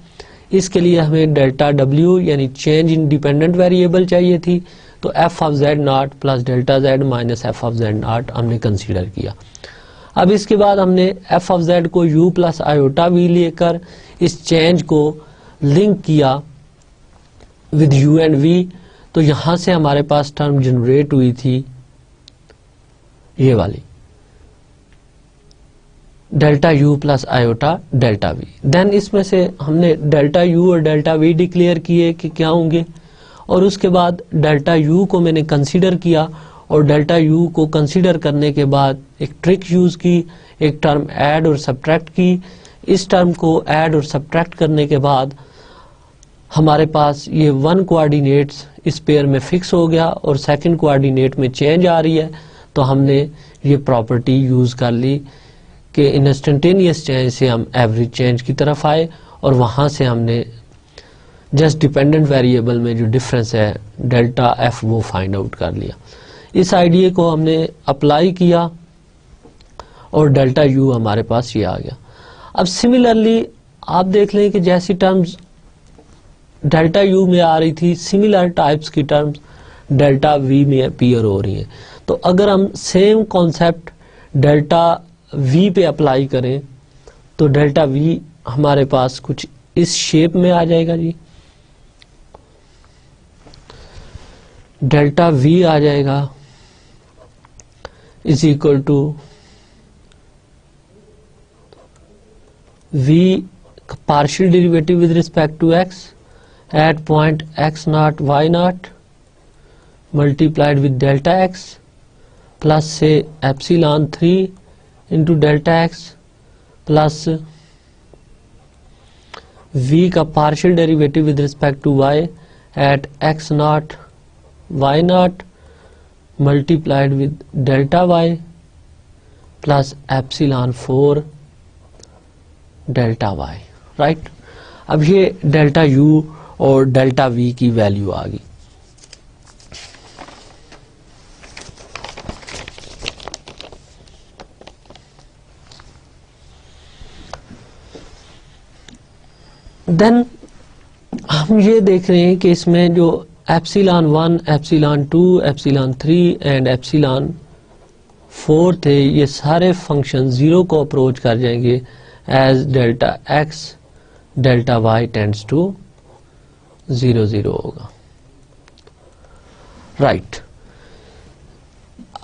[SPEAKER 1] इसके लिए हमें डेल्टा डब्ल्यू यानी चेंज इन डिपेंडेंट वेरिएबल चाहिए थी। तो f of z not plus delta z minus f of z not हमने कंसीडर किया। अब इसके बाद हमने एफ ऑफ जेड को यू प्लस आयोटा वी लेकर इस चेंज को लिंक किया विद यू एंड वी। तो यहां से हमारे पास टर्म जनरेट हुई थी ये वाली delta u plus iota delta v. Then इसमें से हमने डेल्टा यू और डेल्टा वी डिक्लेयर किए कि क्या होंगे, और उसके बाद डेल्टा यू को मैंने कंसीडर किया और डेल्टा यू को कंसीडर करने के बाद एक ट्रिक यूज की, एक टर्म ऐड और सब्ट्रैक्ट की। इस टर्म को ऐड और सब्ट्रैक्ट करने के बाद हमारे पास ये वन कोऑर्डिनेट्स इस पेयर में फिक्स हो गया और सेकंड कोऑर्डिनेट में चेंज आ रही है। तो हमने ये प्रॉपर्टी यूज कर ली कि इंस्टेंटेनियस चेंज से हम एवरेज चेंज की तरफ आए और वहां से हमने जस्ट डिपेंडेंट वेरिएबल में जो डिफरेंस है डेल्टा एफ वो फाइंड आउट कर लिया। इस आइडिया को हमने अप्लाई किया और डेल्टा यू हमारे पास ये आ गया। अब सिमिलरली आप देख लें कि जैसी टर्म्स डेल्टा यू में आ रही थी, सिमिलर टाइप्स की टर्म्स डेल्टा वी में अपीयर हो रही हैं। तो अगर हम सेम कॉन्सेप्ट डेल्टा वी पे अप्लाई करें तो डेल्टा वी हमारे पास कुछ इस शेप में आ जाएगा जी। डेल्टा वी आ जाएगा is equal to v partial derivative with respect to x at point x naught y naught multiplied with delta x plus say epsilon 3 into delta x plus v का partial derivative with respect to y at x naught y naught multiplied with delta y plus epsilon 4 delta y। Right, अब ये delta u और delta v की value आ गई। Then हम ये देख रहे हैं कि इसमें जो epsilon 1, epsilon 2, epsilon 3 and epsilon 4 थे, ये सारे फंक्शन जीरो को अप्रोच कर जाएंगे as delta x delta y tends to 0 0 होगा। राइट,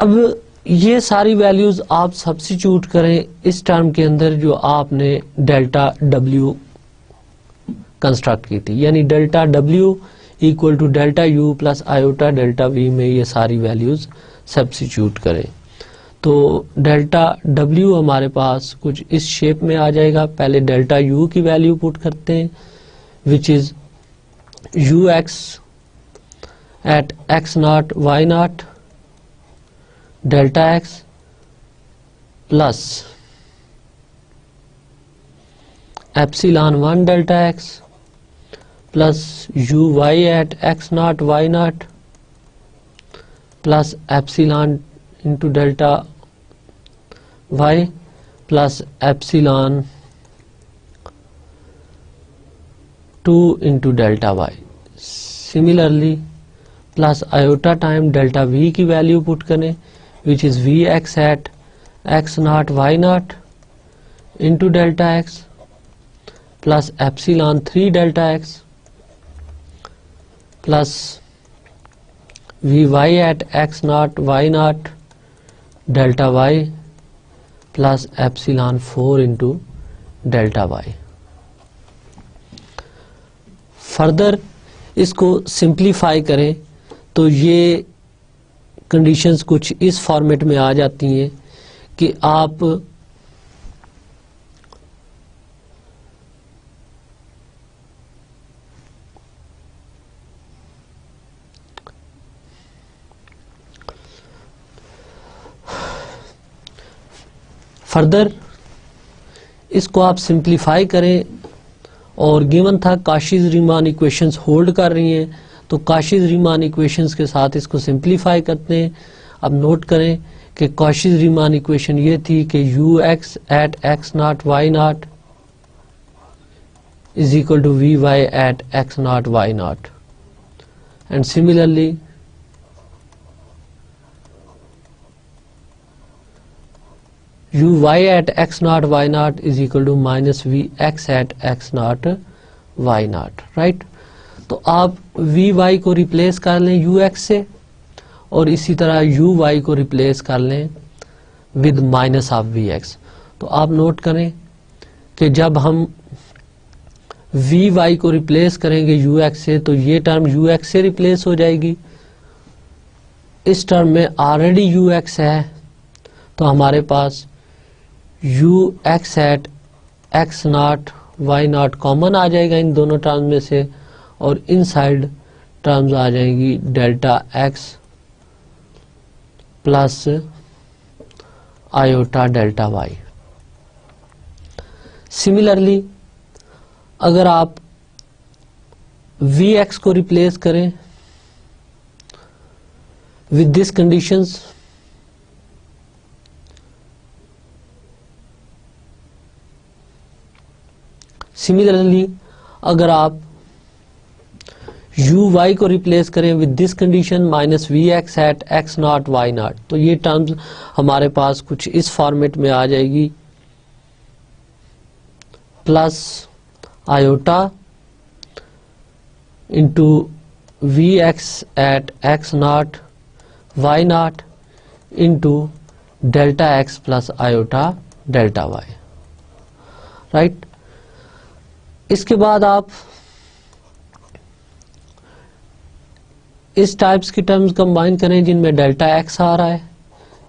[SPEAKER 1] अब ये सारी वैल्यूज आप सब्स्टिट्यूट करें इस टर्म के अंदर जो आपने डेल्टा डब्ल्यू कंस्ट्रक्ट की थी, यानी डेल्टा डब्ल्यू equal to delta u plus iota delta v में ये सारी वैल्यूज सब्स्टिट्यूट करें। तो डेल्टा डब्ल्यू हमारे पास कुछ इस शेप में आ जाएगा। पहले डेल्टा यू की वैल्यू पुट करते हैं which is u x at x not y nought delta x plus epsilon 1 delta x plus u y at x not y not plus epsilon into delta y plus epsilon 2 into delta y. Similarly plus iota time delta v की value put करें which is v x at x not y nought into delta x plus epsilon 3 delta x plus v y at x not y nought delta y plus epsilon 4 into delta y. Further इसको simplify करें तो ये conditions कुछ इस format में आ जाती हैं कि आप फर्दर इसको आप सिंप्लीफाई करें और गिवन था काशीज रीमान इक्वेशंस होल्ड कर रही हैं, तो काशीज रीमान इक्वेशंस के साथ इसको सिंप्लीफाई करते हैं। अब नोट करें कि काशीज रीमान इक्वेशन ये थी कि u x at x not y nought is equal to v y at x not y nought, and similarly u y at x naught y naught is equal to minus v x at x naught y naught, right? तो आप v y को replace कर लें u x से और इसी तरह u y को रिप्लेस कर लें with minus of v x। तो आप नोट करें कि जब हम v y को रिप्लेस करेंगे u x से तो ये टर्म u x से रिप्लेस हो जाएगी। इस टर्म में ऑलरेडी u x है तो हमारे पास u x at x not y not common आ जाएगा इन दोनों टर्म में से, और इनसाइड टर्म्स आ जाएंगी delta x plus iota delta y। Similarly अगर आप vx को रिप्लेस करें विद दिस कंडीशंस, सिमिलरली अगर आप यू वाई को रिप्लेस करें with this condition minus v x at x not y nought, तो ये टर्म्स हमारे पास कुछ इस फॉर्मेट में आ जाएगी, plus iota into v x at x not y nought into delta x plus iota delta y, right. इसके बाद आप इस टाइप्स की टर्म्स कंबाइन करें जिनमें डेल्टा एक्स आ रहा है,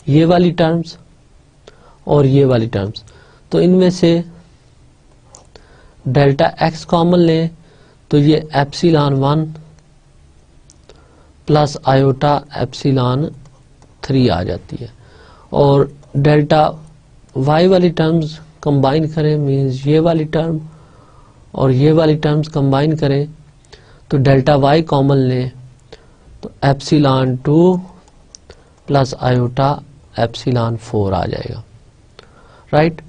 [SPEAKER 1] ये वाली टर्म्स और ये वाली टर्म्स, तो इनमें से डेल्टा एक्स कॉमन लें तो ये एप्सिलॉन 1 प्लस आयोटा एप्सिलॉन 3 आ जाती है, और डेल्टा वाई वाली टर्म्स कंबाइन करें मीन्स ये वाली टर्म और ये वाली टर्म्स कंबाइन करें तो डेल्टा वाई कॉमन लें तो एप्सिलॉन 2 प्लस आयोटा एप्सिलॉन 4 आ जाएगा, राइट।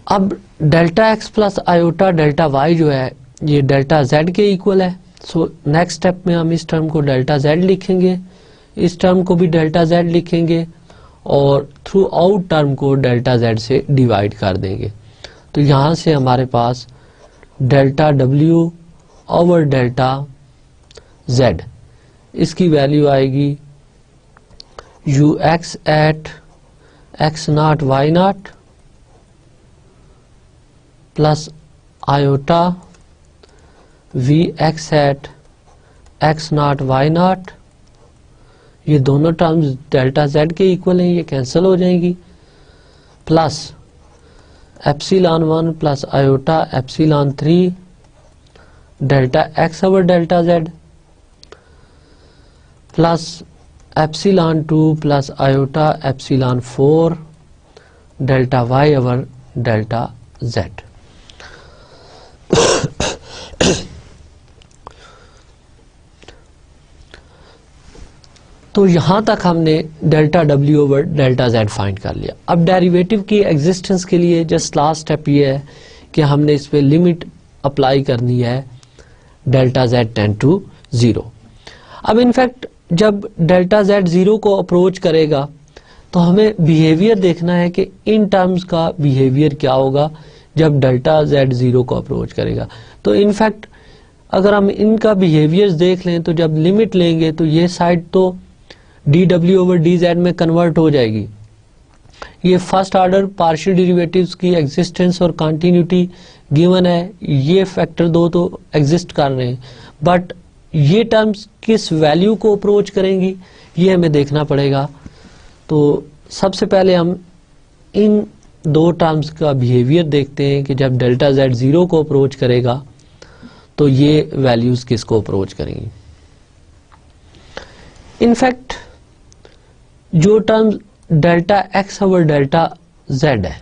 [SPEAKER 1] अब delta x plus iota delta y जो है ये डेल्टा जेड के इक्वल है, सो नेक्स्ट स्टेप में हम इस टर्म को डेल्टा जेड लिखेंगे, इस टर्म को भी डेल्टा जेड लिखेंगे और थ्रू आउट टर्म को डेल्टा जेड से डिवाइड कर देंगे। तो यहां से हमारे पास डेल्टा डब्ल्यू ओवर डेल्टा जेड, इसकी वैल्यू आएगी u x at x not y not plus iota v x at x not y not, ये दोनों टर्म्स डेल्टा जेड के इक्वल हैं, ये कैंसिल हो जाएंगी, plus epsilon 1 plus iota epsilon 3 delta x over delta z plus epsilon 2 plus iota epsilon 4 delta y over delta z. तो यहां तक हमने डेल्टा डब्ल्यू ओवर डेल्टा जेड फाइंड कर लिया। अब डेरिवेटिव की एग्जिस्टेंस के लिए जस्ट लास्ट स्टेप ये है कि हमने इस पे लिमिट अप्लाई करनी है डेल्टा जेड टेंड टू 0। अब इनफैक्ट जब डेल्टा जेड 0 को अप्रोच करेगा तो हमें बिहेवियर देखना है कि इन टर्म्स का बिहेवियर क्या होगा जब डेल्टा z 0 को अप्रोच करेगा। तो इनफैक्ट अगर हम इनका बिहेवियर्स देख लें तो जब लिमिट लेंगे तो ये साइड तो dw ओवर dz में कन्वर्ट हो जाएगी। ये फर्स्ट ऑर्डर पार्शियल डेरिवेटिव्स की एग्जिस्टेंस और कंटिन्यूटी गिवन है, ये फैक्टर दो तो एग्जिस्ट कर रहे हैं, बट ये टर्म्स किस वैल्यू को अप्रोच करेंगी ये हमें देखना पड़ेगा। तो सबसे पहले हम इन दो टर्म्स का बिहेवियर देखते हैं कि जब डेल्टा z 0 को अप्रोच करेगा तो ये वैल्यूज किसको अप्रोच करेंगी। इनफैक्ट जो term delta x over delta z है,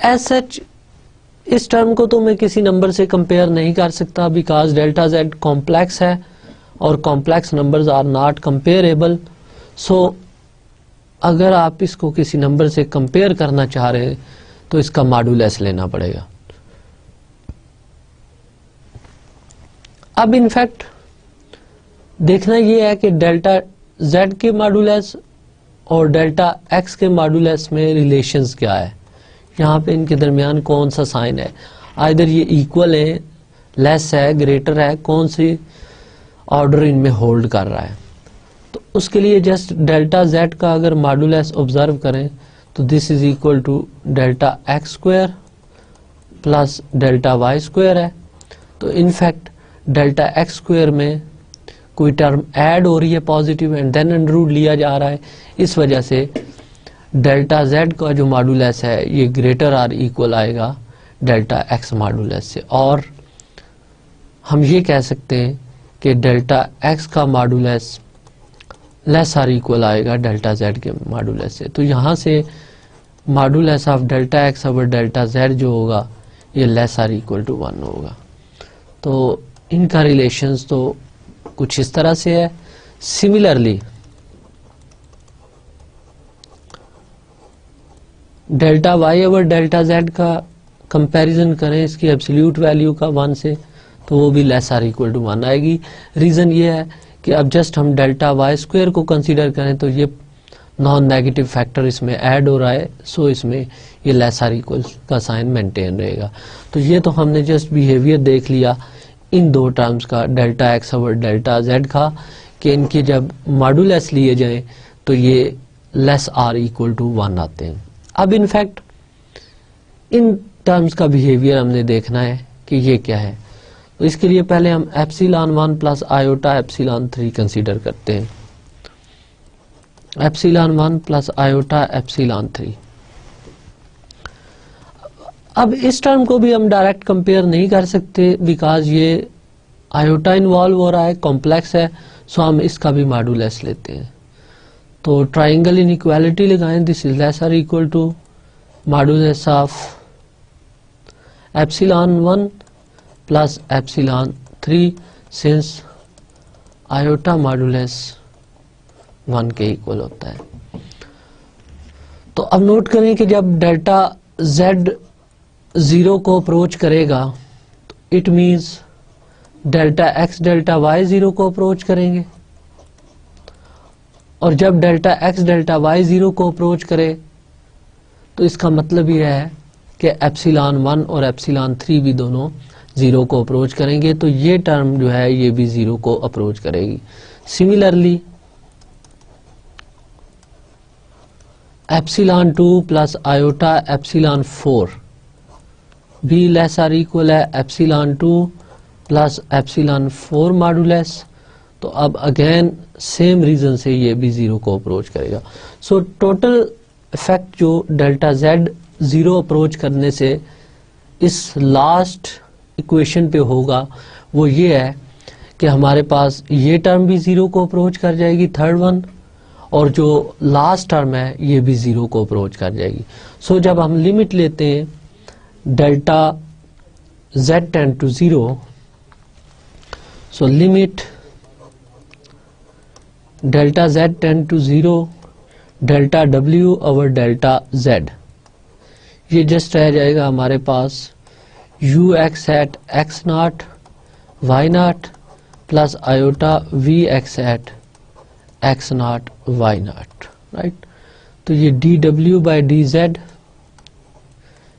[SPEAKER 1] एज सच इस टर्म को तो मैं किसी नंबर से कंपेयर नहीं कर सकता बिकॉज डेल्टा z कॉम्प्लेक्स है और complex numbers are not comparable. सो अगर आप इसको किसी नंबर से कंपेयर करना चाह रहे हैं तो इसका मॉडुलस लेना पड़ेगा। अब इनफैक्ट देखना यह है कि डेल्टा z के मॉडुलस और डेल्टा x के मॉडुलस में रिलेशंस क्या है, यहाँ पे इनके दरमियान कौन सा साइन है, आइदर ये इक्वल है, लेस है, ग्रेटर है, कौन सी ऑर्डर इनमें होल्ड कर रहा है। तो उसके लिए जस्ट डेल्टा z का अगर मॉडुलस ऑब्जर्व करें तो this is equal to delta x square plus delta y square है। तो इनफैक्ट डेल्टा x स्क्वायर में कोई टर्म ऐड हो रही है positive and then under root लिया जा रहा है, इस वजह से डेल्टा z का जो मॉडुलस है ये ग्रेटर आर इक्वल आएगा डेल्टा x मॉडुलस से, और हम ये कह सकते हैं कि डेल्टा x का मॉडुलस लेस आर इक्वल आएगा डेल्टा z के मॉडुलस से। तो यहाँ से modulus of delta x over delta z जो होगा ये लेस आर इक्वल टू 1 होगा। तो इनका रिलेशंस तो कुछ इस तरह से है। Similarly delta y over delta z का कंपैरिजन करें इसकी एब्सोल्यूट वैल्यू का 1 से तो वो भी लेस आर इक्वल टू 1 आएगी। रीजन ये है कि अब जस्ट हम डेल्टा y स्क्वायर को कंसीडर करें तो ये नॉन नेगेटिव फैक्टर इसमें ऐड हो रहा है, सो इसमें ये लेस आर इक्वल का साइन मेंटेन रहेगा। तो ये तो हमने जस्ट बिहेवियर देख लिया इन दो टर्म्स का delta x over delta z का कि इनके जब मॉडुलस लिए जाएं तो ये लेस आर इक्वल टू 1 आते हैं। अब इनफैक्ट इन टर्म्स का बिहेवियर हमने देखना है कि ये क्या है। तो इसके लिए पहले हम epsilon 1 plus iota epsilon 3 consider करते हैं। Epsilon 1 plus iota epsilon 3। अब इस टर्म को भी हम डायरेक्ट कंपेयर नहीं कर सकते बिकॉज ये आयोटा इन्वॉल्व हो रहा है, कॉम्प्लेक्स है, सो हम इसका भी मॉडुलस लेते हैं। तो ट्राइंगल इनइक्वालिटी लगाएं, this is less or equal to modulus of epsilon 1 plus epsilon 3 since iota modulus 1 के इक्वल होता है। तो अब नोट करें कि जब डेल्टा z 0 को अप्रोच करेगा तो it means delta x delta y 0 को अप्रोच करेंगे, और जब डेल्टा x डेल्टा y 0 को अप्रोच करे तो इसका मतलब यह है कि एप्सिलॉन 1 और एप्सिलॉन 3 भी दोनों 0 को अप्रोच करेंगे, तो ये टर्म जो है ये भी 0 को अप्रोच करेगी। Similarly epsilon 2 plus iota epsilon 4 भी लेस आर इक्वल है एप्सिलॉन 2 प्लस एप्सिलॉन 4 मॉडुलस। तो अब अगेन सेम रीजन से ये भी 0 को अप्रोच करेगा। सो टोटल इफेक्ट जो डेल्टा z 0 अप्रोच करने से इस लास्ट इक्वेशन पे होगा वो ये है कि हमारे पास ये टर्म भी 0 को अप्रोच कर जाएगी, थर्ड वन, और जो लास्ट टर्म है ये भी 0 को अप्रोच कर जाएगी। सो जब हम लिमिट लेते हैं delta z tend to 0, so limit delta z tend to 0 delta w over delta z, ये जस्ट रह जाएगा हमारे पास ux at x not y not plus iota vx at x not y not, right. तो ये d डब्ल्यू by d z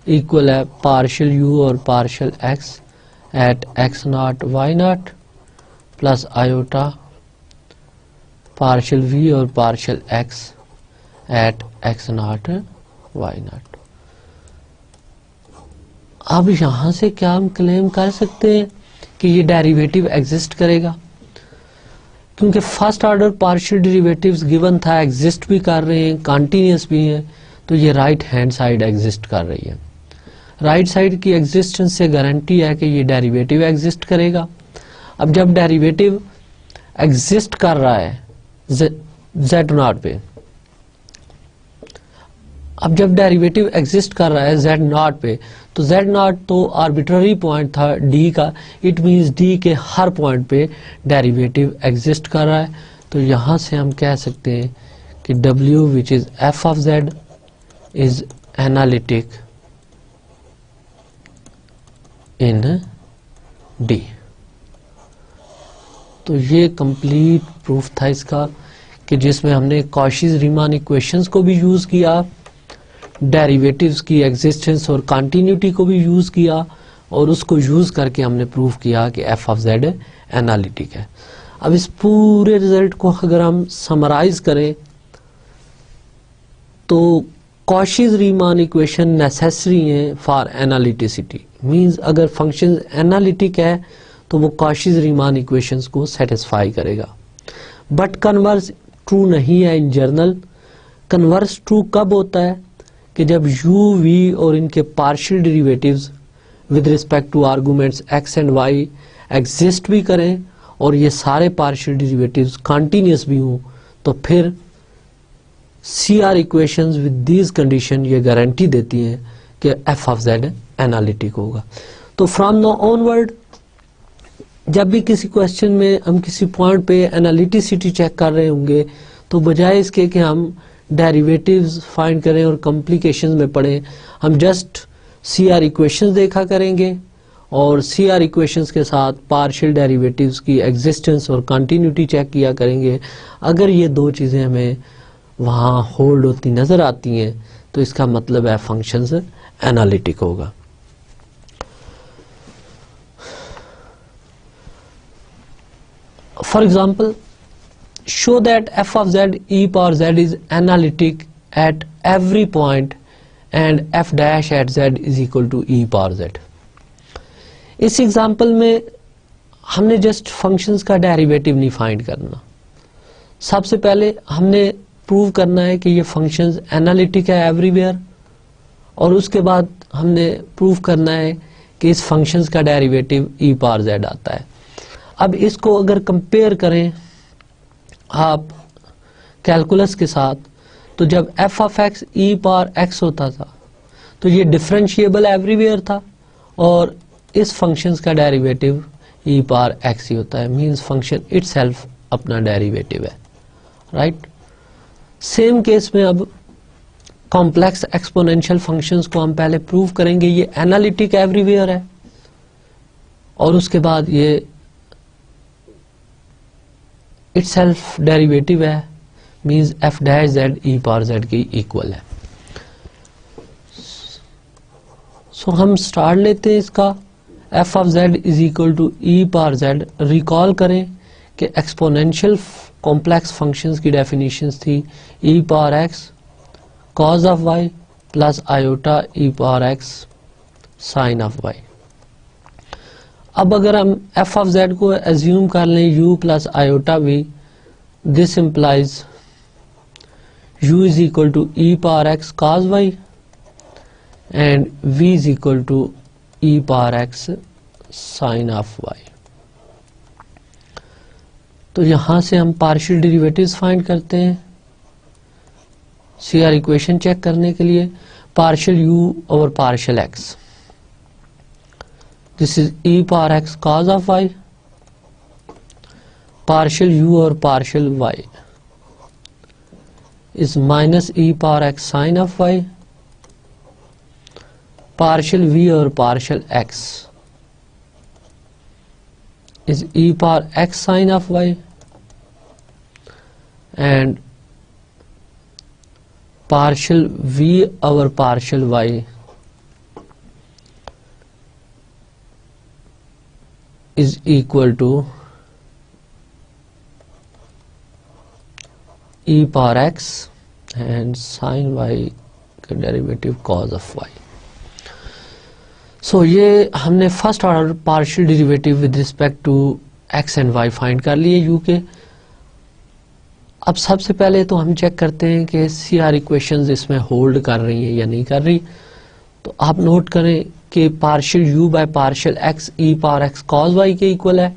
[SPEAKER 1] equal है partial u और partial x at x not y not plus iota partial v और partial x at x not y not. अब यहां से क्या हम क्लेम कर सकते हैं कि ये डेरिवेटिव एग्जिस्ट करेगा, क्योंकि first order partial derivatives given था, एग्जिस्ट भी कर रहे हैं, कॉन्टिन्यूस भी हैं, तो ये राइट हैंड साइड एग्जिस्ट कर रही है। राइट साइड की एग्जिस्टेंस से गारंटी है कि ये डेरिवेटिव एग्जिस्ट करेगा। अब जब डेरिवेटिव एग्जिस्ट कर रहा है जेड नॉट पे, अब जब डेरिवेटिव एग्जिस्ट कर रहा है जेड नॉट पे, तो जेड नॉट तो आर्बिट्ररी पॉइंट था डी का, इट मींस डी के हर पॉइंट पे डेरिवेटिव एग्जिस्ट कर रहा है। तो यहां से हम कह सकते हैं कि W which is F of z is analytic in D। तो ये कंप्लीट प्रूफ था इसका, कि जिसमें हमने कॉशीज रीमान इक्वेशंस को भी यूज किया, डेरिवेटिव्स की एग्जिस्टेंस और कंटिन्यूटी को भी यूज किया, और उसको यूज करके हमने प्रूव किया कि एफ ऑफ जेड एनालिटिक है। अब इस पूरे रिजल्ट को अगर हम समराइज करें तो कॉशीज रीमान इक्वेशन नेसेसरी है फॉर एनालिटिसिटी, मींस अगर फंक्शन एनालिटिक है तो वो कॉशीज रीमान इक्वेशंस को सेटिस्फाई करेगा। बट कन्वर्स ट्रू नहीं है इन जनरल। कन्वर्स ट्रू कब होता है कि जब u, v और इनके partial derivatives with respect to arguments x and y exist भी करें और ये सारे पार्शियल डेरिवेटिव्स कंटिन्यूस भी हों, तो फिर CR equations with these condition ये गारंटी देती हैं कि f ऑफ z एनालिटिक होगा। तो फ्रॉम नाउ ऑनवर्ड जब भी किसी क्वेश्चन में हम किसी पॉइंट पे एनालिटिसिटी चेक कर रहे होंगे, तो बजाय इसके कि हम डेरिवेटिव्स फाइंड करें और कॉम्प्लिकेशंस में पढ़ें, हम जस्ट CR इक्वेशंस देखा करेंगे और CR इक्वेशंस के साथ पार्शियल डेरिवेटिव्स की एग्जिस्टेंस और कंटिन्यूटी चेक किया करेंगे। अगर ये दो चीज़ें हमें वहाँ होल्ड होती नज़र आती हैं तो इसका मतलब है फंक्शंस एनालिटिक होगा। For example, show that f of z e power z is analytic at every point and f dash at z is equal to e power z। इस एग्जाम्पल में हमने जस्ट फंक्शंस का derivative नहीं find करना, सबसे पहले हमने prove करना है कि ये फंक्शंस एनालिटिक है एवरीवेयर, और उसके बाद हमने प्रूव करना है कि इस फंक्शंस का डेरिवेटिव e पावर z आता है। अब इसको अगर कंपेयर करें आप कैलकुलस के साथ, तो जब f of x e power x होता था तो ये डिफरेंशिएबल एवरीवेयर था, और इस फंक्शंस का डेरिवेटिव e पावर x ही होता है, मींस फंक्शन इटसेल्फ अपना डेरिवेटिव है, राइट। सेम केस में अब कॉम्प्लेक्स एक्सपोनेंशियल फंक्शंस को हम पहले प्रूव करेंगे ये एनालिटिक एवरीवेयर है, और उसके बाद ये इटसेल्फ डेरिवेटिव है, means f dash z e power z की इक्वल है। सो हम स्टार्ट लेते हैं इसका। f of z is equal to e power z। Recall करें कि एक्सपोनेंशियल कॉम्प्लेक्स फंक्शंस की डेफिनेशंस थी e power x cos of y plus iota e power x sine of y। अब अगर हम f ऑफ z को assume कर लें u plus iota v, this implies u is equal to e power x cos y and v is equal to e power x sine of y। तो यहां से हम पार्शियल डेरिवेटिव्स फाइंड करते हैं CR equation check करने के लिए। Partial u और partial x, this is e power x cos of y, partial u और partial y is minus e power x sine of y, partial v और partial x is e power x sine of y, and partial v over partial y is equal to e power x and sin y का derivative cos of y. So ये हमने first order partial derivative with respect to x and y find कर लिए u के. अब सबसे पहले तो हम चेक करते हैं कि CR इक्वेशंस इसमें होल्ड कर रही हैं या नहीं कर रही. तो आप नोट करें कि partial u by partial x e power x cos y के इक्वल है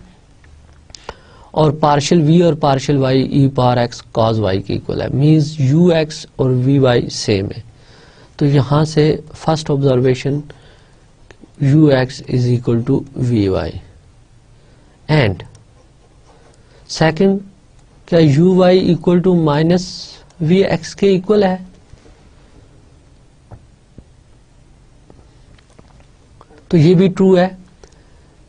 [SPEAKER 1] और पार्शियल v और partial y e power x cos y के इक्वल है. मींस ux और vy सेम है. तो यहाँ से first observation ux is equal to vy and second क्या uy equal to minus vx के इक्वल है. तो ये भी ट्रू है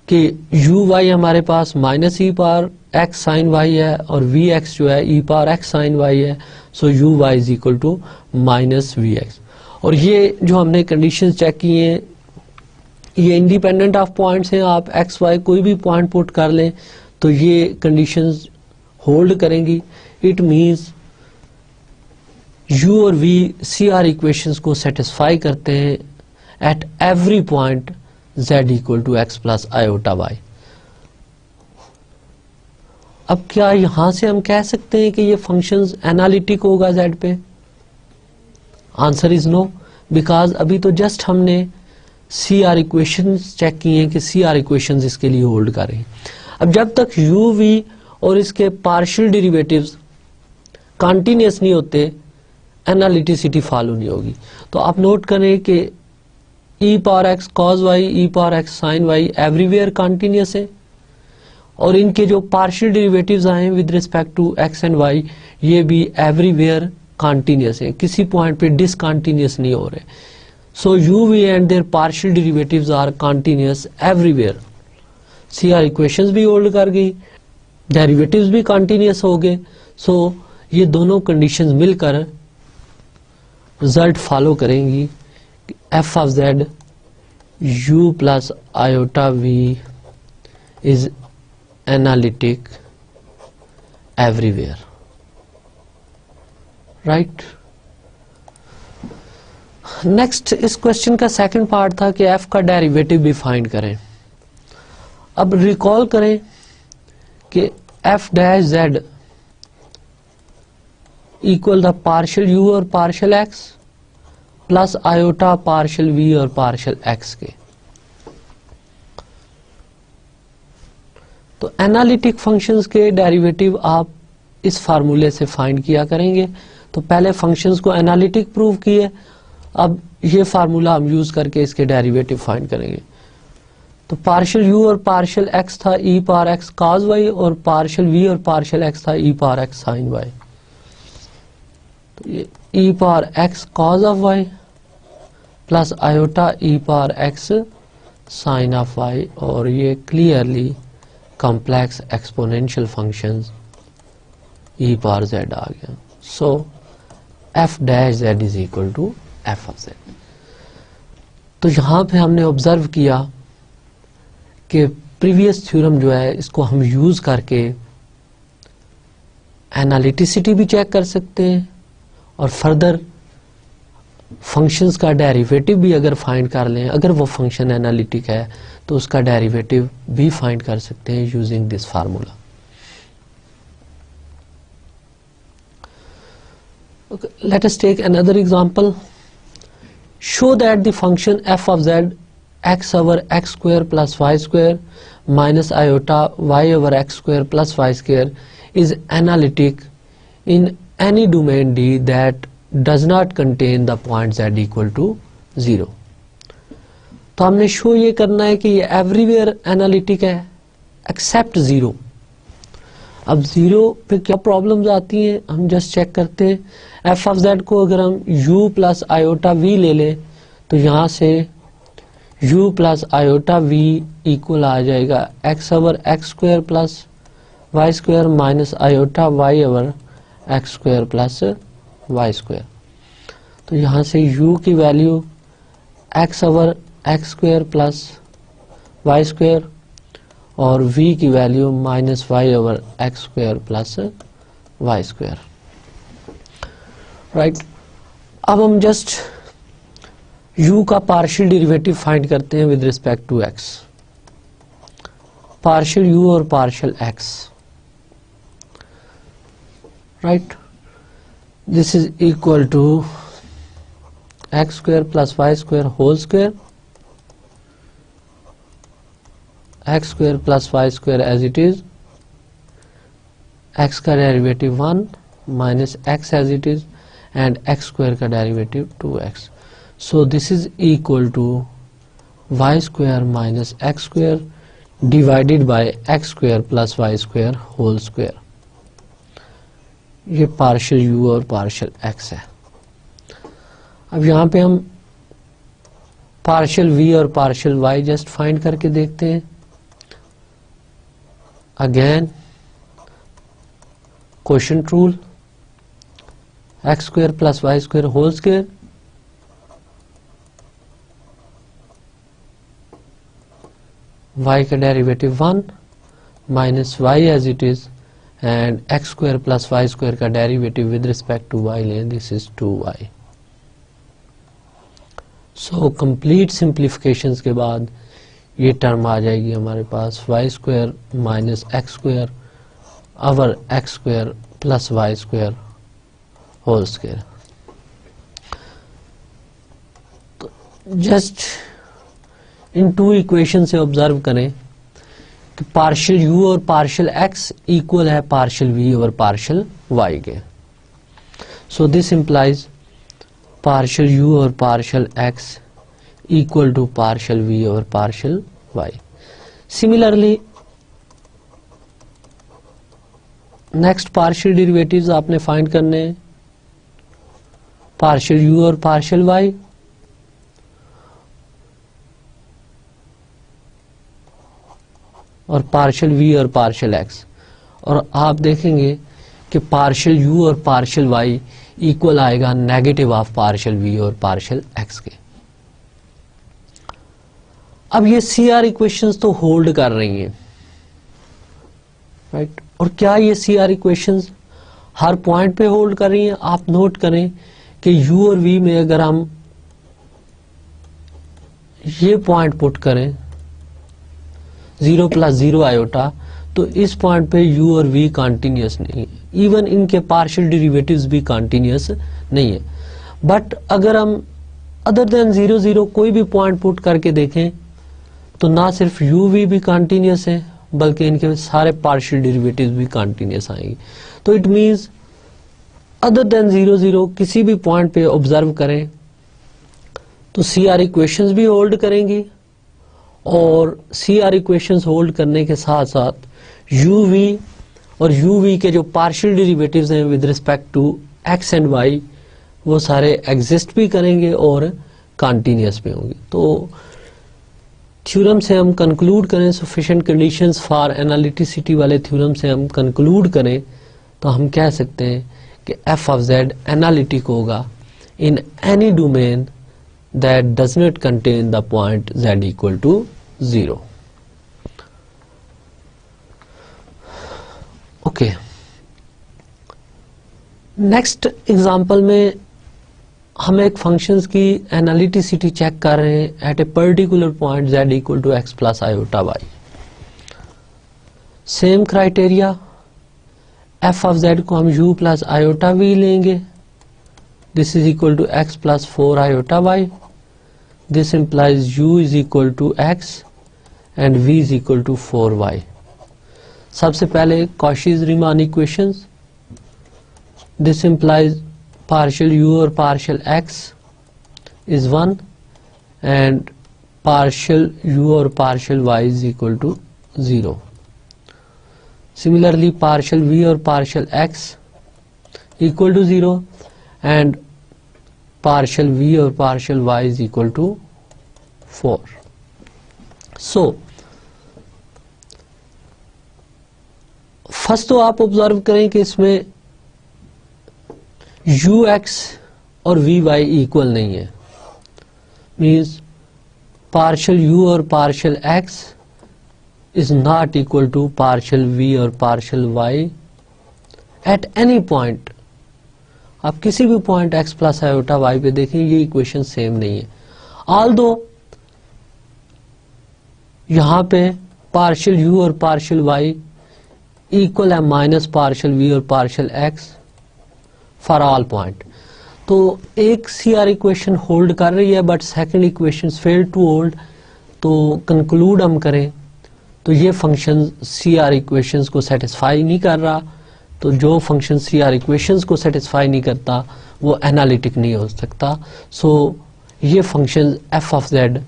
[SPEAKER 1] कि uy हमारे पास minus e power x sine y है और vx जो है e power x sine y है. So uy is equal to minus vx. और ये जो हमने कंडीशंस चेक की हैं ये इंडिपेंडेंट ऑफ पॉइंट्स हैं. आप एक्स वाई कोई भी पॉइंट पुट कर लें तो ये कंडीशंस होल्ड करेंगी. इट मींस u और v CR इक्वेशंस को सेटिस्फाई करते हैं at every point z equal to x plus iota y. अब क्या यहां से हम कह सकते हैं कि ये फंक्शंस एनालिटिक होगा z पे? आंसर इज नो, बिकॉज अभी तो जस्ट हमने CR इक्वेशंस चेक किए हैं कि CR इक्वेशंस इसके लिए होल्ड कर रही हैं. अब जब तक u v और इसके पार्शियल डेरिवेटिव्स कंटीन्यूअस नहीं होते एनालिटिसिटी फॉलो नहीं होगी. तो आप नोट करें कि e power x cos y e power x sin y everywhere continuous है और इनके जो पार्शियल डेरिवेटिव्स आए with respect to x and y ये भी एवरीवेयर कंटीन्यूअस है, किसी पॉइंट पे डिसकंटीन्यूअस नहीं हो रहे. So u v and their partial derivatives are continuous everywhere. CR equations भी होल्ड कर गई, डेरिवेटिव्स भी कंटीन्यूअस हो गए. सो ये दोनों कंडीशंस मिलकर रिजल्ट फॉलो करेंगी f of z u plus iota v is analytic everywhere. Right. Next इस क्वेश्चन का सेकंड पार्ट था कि f का डेरिवेटिव भी फाइंड करें. अब रिकॉल करें कि f dash z equal the partial u और partial x plus iota partial v और पार्शियल x के. तो एनालिटिक फंक्शंस के डेरिवेटिव आप इस फार्मूले से फाइंड किया करेंगे. तो पहले फंक्शंस को एनालिटिक प्रूव किए, अब ये फार्मूला हम यूज करके इसके डेरिवेटिव फाइंड करेंगे. तो पार्शियल u और पार्शियल x था e power x cos y और पार्शियल v और पार्शियल x था e power x sin y. तो ये e power x cos of y plus iota e power x sin of y और ये clearly complex exponential functions e power z आ गया. So f dash z is equal to f of z. तो यहां पे हमने observe किया कि प्रीवियस थ्योरम जो है इसको हम यूज करके एनालिटिसिटी भी चेक कर सकते हैं और फर्दर फंक्शंस का डेरिवेटिव भी अगर फाइंड कर लें, अगर वो फंक्शन एनालिटिक है तो उसका डेरिवेटिव भी फाइंड कर सकते हैं using this formula. Okay, let us take another example. Show that the function f of z x over x square plus y square minus iota y over x square plus y square is analytic in any domain D that does not contain the point z equal to 0. तो हमने show ये करना है कि ये everywhere analytic है accept 0. अब 0 पे क्या प्रॉब्लम्स आती हैं हम जस्ट चेक करते हैं. f ऑफ z को अगर हम u प्लस आयोटा v ले लें तो यहाँ से u plus iota v equal आ जाएगा x over x square plus y square minus iota y over x square plus y square. तो यहां से u की value x over x square plus y square और v की value minus y over x square plus y square, right. अब हम just u का partial derivative find करते हैं with respect to x, partial u और partial x, right. This is equal to x square plus y square whole square, x square plus y square as it is, x का derivative 1 minus x as it is and x square का derivative 2x। So this is equal to y square minus x square divided by x square plus y square whole square. ये partial u और partial x है। अब यहां पे हम partial v और partial y just find करके देखते हैं। Again quotient rule, x square plus y square whole square, y का derivative 1 minus y as it is and x square plus y square का derivative with respect to y लें, this is 2y। So complete simplifications के बाद ये term आ जाएगी हमारे पास y square minus x square over x square plus y square whole square. तो जस्ट इन टू इक्वेशन से ऑब्जर्व करें कि पार्शियल u और पार्शियल x इक्वल है पार्शियल v और पार्शियल y के। So this implies partial u और partial x equal to partial v और partial y। Similarly next partial derivatives आपने फाइंड करने हैं, पार्शियल u और पार्शियल y, और पार्शियल v और पार्शियल x, और आप देखेंगे कि पार्शियल u और पार्शियल y इक्वल आएगा नेगेटिव ऑफ पार्शियल v और पार्शियल x के। अब ये CR इक्वेशंस तो होल्ड कर रही हैं, राइट। और क्या ये CR इक्वेशंस हर पॉइंट पे होल्ड कर रही हैं? आप नोट करें कि u और v में अगर हम ये पॉइंट पुट करें 0 प्लस 0 आयोटा, तो इस पॉइंट पे u और v कॉन्टिन्यूस नहीं है, इवन इनके पार्शियल डेरिवेटिव्स भी कॉन्टिन्यूस नहीं है। बट अगर हम अदर देन 0 0 कोई भी पॉइंट पुट करके देखें तो ना सिर्फ u v भी कॉन्टिन्यूस है बल्कि इनके सारे पार्शियल डेरिवेटिव्स भी कॉन्टिन्यूस आएंगे। तो इट मींस अदर देन 0 0 किसी भी पॉइंट पे ऑब्जर्व करें तो CR इक्वेशंस भी होल्ड करेंगी, और CR इक्वेशंस होल्ड करने के साथ साथ uv और uv के जो पार्शियल डेरिवेटिव्स हैं with respect to x and y वो सारे एग्जिस्ट भी करेंगे और कॉन्टिन्यूस भी होंगे। तो थ्योरम से हम कंक्लूड करें, सफिशिएंट कंडीशंस फॉर एनालिटिसिटी वाले थ्योरम से हम कंक्लूड करें तो हम कह सकते हैं कि f ऑफ z एनालिटिक होगा in any domain that does not contain the point z equal to 0. Okay. Next example में हम एक फंक्शंस की एनालिटिसिटी चेक कर रहे हैं at a particular point z equal to x plus iota y। Same criteria, f of z को हम u plus iota v लेंगे, this is equal to x plus 4 iota y। This implies u is equal to x and v is equal to 4y. सबसे पहले Cauchy-Riemann equations. This implies partial u और partial x is 1 and partial u और partial y is equal to 0. Similarly, partial v और partial x equal to 0 and partial v और partial y is equal to 4. So first तो आप observe करें कि इसमें ux और वी वाई इक्वल नहीं है, मीन्स पार्शियल यू और partial x is not equal to partial v और partial y at any point. आप किसी भी point x plus iota y पे देखें, ये इक्वेशन सेम नहीं है। ऑल्दो यहां पे पार्शियल यू और पार्शियल वाई इक्वल है माइनस पार्शियल वी और partial x for all point. तो एक सीआर इक्वेशन होल्ड कर रही है but second equation fail to hold. तो कंक्लूड हम करें तो ये फंक्शन सीआर इक्वेशंस को सेटिस्फाई नहीं कर रहा। तो जो फंक्शन सीआर इक्वेशंस को सेटिस्फाई नहीं करता वो एनालिटिक नहीं हो सकता। सो ये फंक्शन एफ ऑफ जेड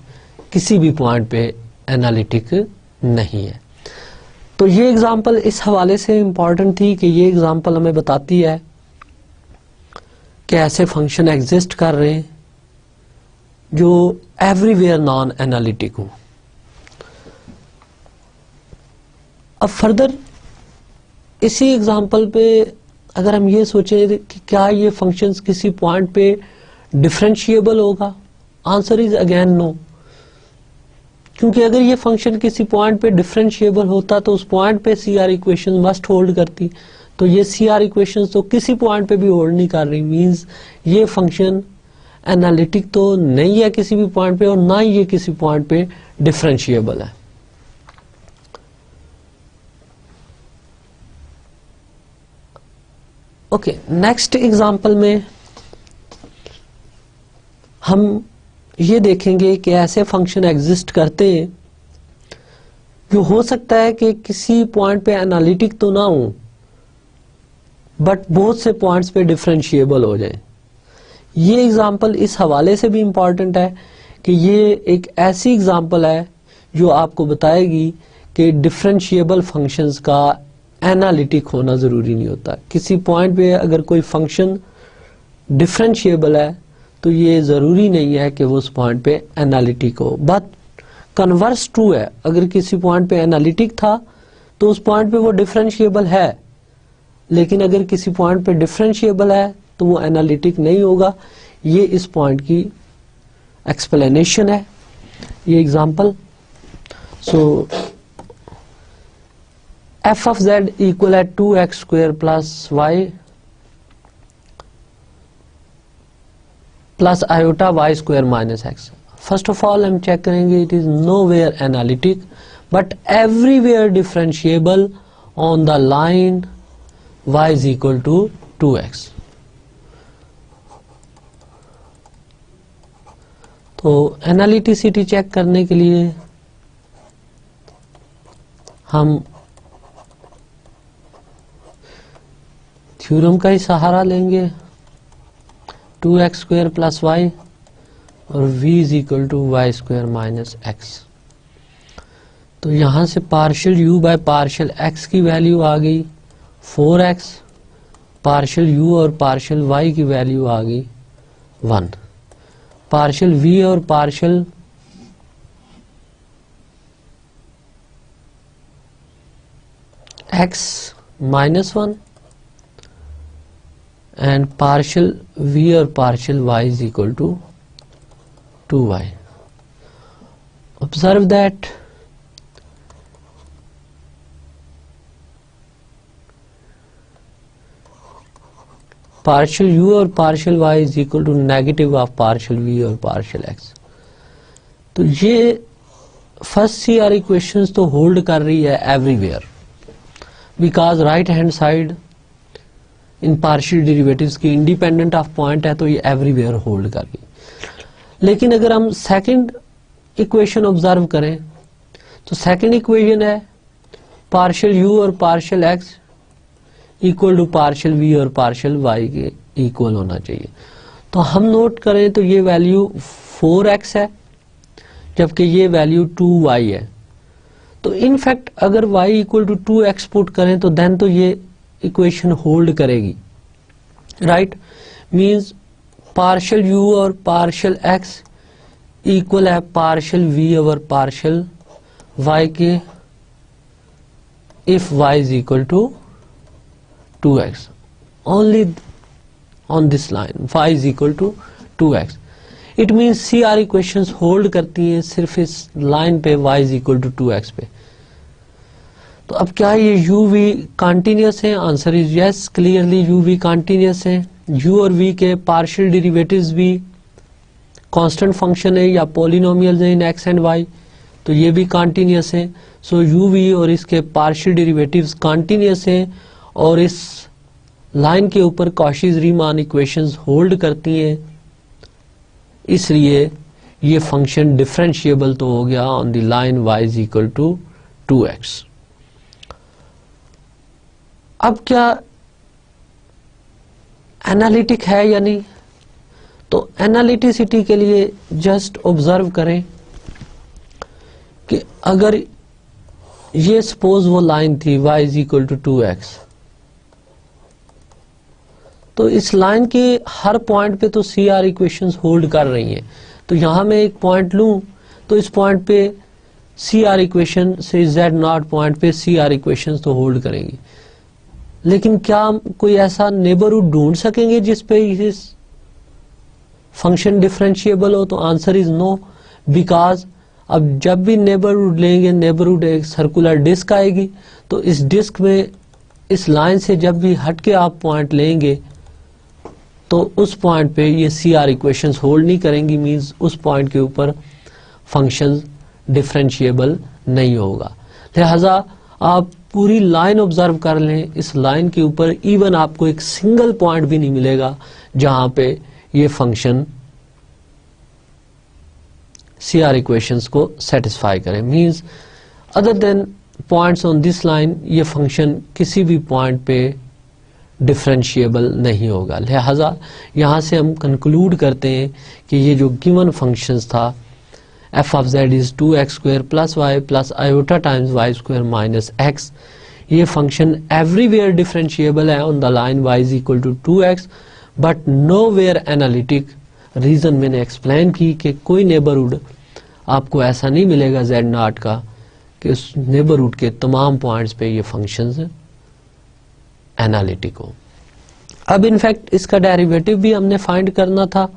[SPEAKER 1] किसी भी पॉइंट पे एनालिटिक नहीं है। तो ये एग्जांपल इस हवाले से इंपॉर्टेंट थी कि ये एग्जांपल हमें बताती है कि ऐसे फंक्शन एग्जिस्ट कर रहे हैं जो एवरीवेयर नॉन एनालिटिक हो। अब फर्दर इसी एग्जांपल पे अगर हम ये सोचें कि क्या ये फंक्शंस किसी पॉइंट पे डिफरेंशिएबल होगा, आंसर इज अगेन नो। क्योंकि अगर ये फंक्शन किसी पॉइंट पे डिफरेंशिएबल होता तो उस पॉइंट पे सीआर इक्वेशन मस्ट होल्ड करती। तो ये सीआर इक्वेशन तो किसी पॉइंट पे भी होल्ड नहीं कर रही, मींस ये फंक्शन एनालिटिक तो नहीं है किसी भी पॉइंट पे और ना ही ये किसी पॉइंट पे डिफरेंशिएबल है। ओके, नेक्स्ट एग्जांपल में हम ये देखेंगे कि ऐसे फंक्शन एग्जिस्ट करते हैं जो हो सकता है कि किसी पॉइंट पे एनालिटिक तो ना हो बट बहुत से पॉइंट्स पे डिफरेंशिएबल हो जाए। ये एग्जांपल इस हवाले से भी इंपॉर्टेंट है कि ये एक ऐसी एग्जांपल है जो आपको बताएगी कि डिफरेंशिएबल फंक्शंस का एनालिटिक होना जरूरी नहीं होता। किसी पॉइंट पे अगर कोई फंक्शन डिफरेंशिएबल है तो ये जरूरी नहीं है कि वो उस पॉइंट पे एनालिटिक हो। बट कन्वर्स ट्रू है, अगर किसी पॉइंट पे एनालिटिक था तो उस पॉइंट पे वो डिफरेंशिएबल है, लेकिन अगर किसी पॉइंट पे डिफरेंशिएबल है तो वो एनालिटिक नहीं होगा। ये इस पॉइंट की एक्सप्लेनेशन है, ये example. So f of z equal है 2x square plus y plus iota y square minus x. First of all हम चेक करेंगे it is nowhere analytic but everywhere differentiable on the line y is equal to 2x। तो analyticity check करने के लिए हम theorem का ही सहारा लेंगे, 2x स्क्वायर प्लस वाई और v is equal to y square minus x. तो यहां से partial u by partial x की वैल्यू आ गई 4x, पार्शियल u और पार्शियल y की वैल्यू आ गई 1, पार्शियल v और partial x -1 and partial v और partial y is equal to 2y। Observe that partial u और partial y is equal to negative of partial v और partial x। तो ये first CR equations तो hold कर रही है everywhere, because right hand side in partial derivatives की independent of point है, तो ये एवरीवेयर होल्ड कर रही। लेकिन अगर हम सेकंड इक्वेशन ऑब्जर्व करें तो सेकंड इक्वेशन है पार्शियल u और partial x equal to partial v और पार्शियल y के इक्वल होना चाहिए। तो हम नोट करें तो ये वैल्यू 4x है जबकि ये वैल्यू 2y है। तो इनफैक्ट अगर y equal to 2x put करें तो देन तो ये इक्वेशन होल्ड करेगी, राइट। मींस पार्शियल u और पार्शियल x इक्वल है पार्शियल v और पार्शियल y के if y is equal to 2x। on this line y is equal to 2x. It means CR equations hold करती हैं सिर्फ इस line पे y is equal to 2x पे. तो अब क्या ये u v कंटिन्यूस है? Answer is yes, clearly u v continuous है. u और v के पार्शियल डेरिवेटिव्स भी कांस्टेंट फंक्शन है या पॉलिनोमियल्स हैं इन x एंड y, तो ये भी कंटिन्यूस है. सो u v और इसके पार्शियल डेरिवेटिव्स कंटिन्यूस हैं और इस लाइन के ऊपर कॉशी-रीमान इक्वेशंस होल्ड करती हैं, इसलिए ये फंक्शन डिफरेंशिएबल तो हो गया on the line y is equal to 2x. अब क्या एनालिटिक है या नहीं? तो एनालिटिसिटी के लिए जस्ट ऑब्जर्व करें कि अगर ये सपोज वो लाइन थी y is equal to 2x, तो इस लाइन के हर पॉइंट पे तो CR इक्वेशंस होल्ड कर रही हैं. तो यहां मैं एक पॉइंट लूं तो इस पॉइंट पे CR इक्वेशन से Z0 पॉइंट पे CR इक्वेशंस तो होल्ड करेंगी, लेकिन क्या हम कोई ऐसा नेबरहुड ढूंढ सकेंगे जिस पे इस फंक्शन डिफरेंशिएबल हो? तो आंसर इज नो, बिकॉज अब जब भी नेबरहुड लेंगे, नेबरहुड एक सर्कुलर डिस्क आएगी, तो इस डिस्क में इस लाइन से जब भी हट के आप पॉइंट लेंगे तो उस पॉइंट पे ये CR इक्वेशंस होल्ड नहीं करेंगी, मींस उस पॉइंट के ऊपर फंक्शन डिफरेंशिएबल नहीं होगा. लिहाजा आप पूरी लाइन ऑब्जर्व कर लें, इस लाइन के ऊपर इवन आपको एक सिंगल पॉइंट भी नहीं मिलेगा जहां पे ये फंक्शन CR इक्वेशंस को सेटिस्फाई करे. Means other than points on this line ये फंक्शन किसी भी पॉइंट पे डिफरेंशिएबल नहीं होगा. लिहाजा यहां से हम कंक्लूड करते हैं कि ये जो गिवन फंक्शंस था f of z is 2x square plus y plus iota times y square minus x, ये फंक्शन एवरीवेयर डिफरेंशिएबल है on the line y is equal to 2x but nowhere analytic. Reason मैंने explain की कि कोई neighbourhood आपको ऐसा नहीं मिलेगा z0 का कि उस नेबरहुड के तमाम पॉइंट्स पे ये फंक्शंस एनालिटिक हो. अब इनफैक्ट इसका डेरिवेटिव भी हमने फाइंड करना था,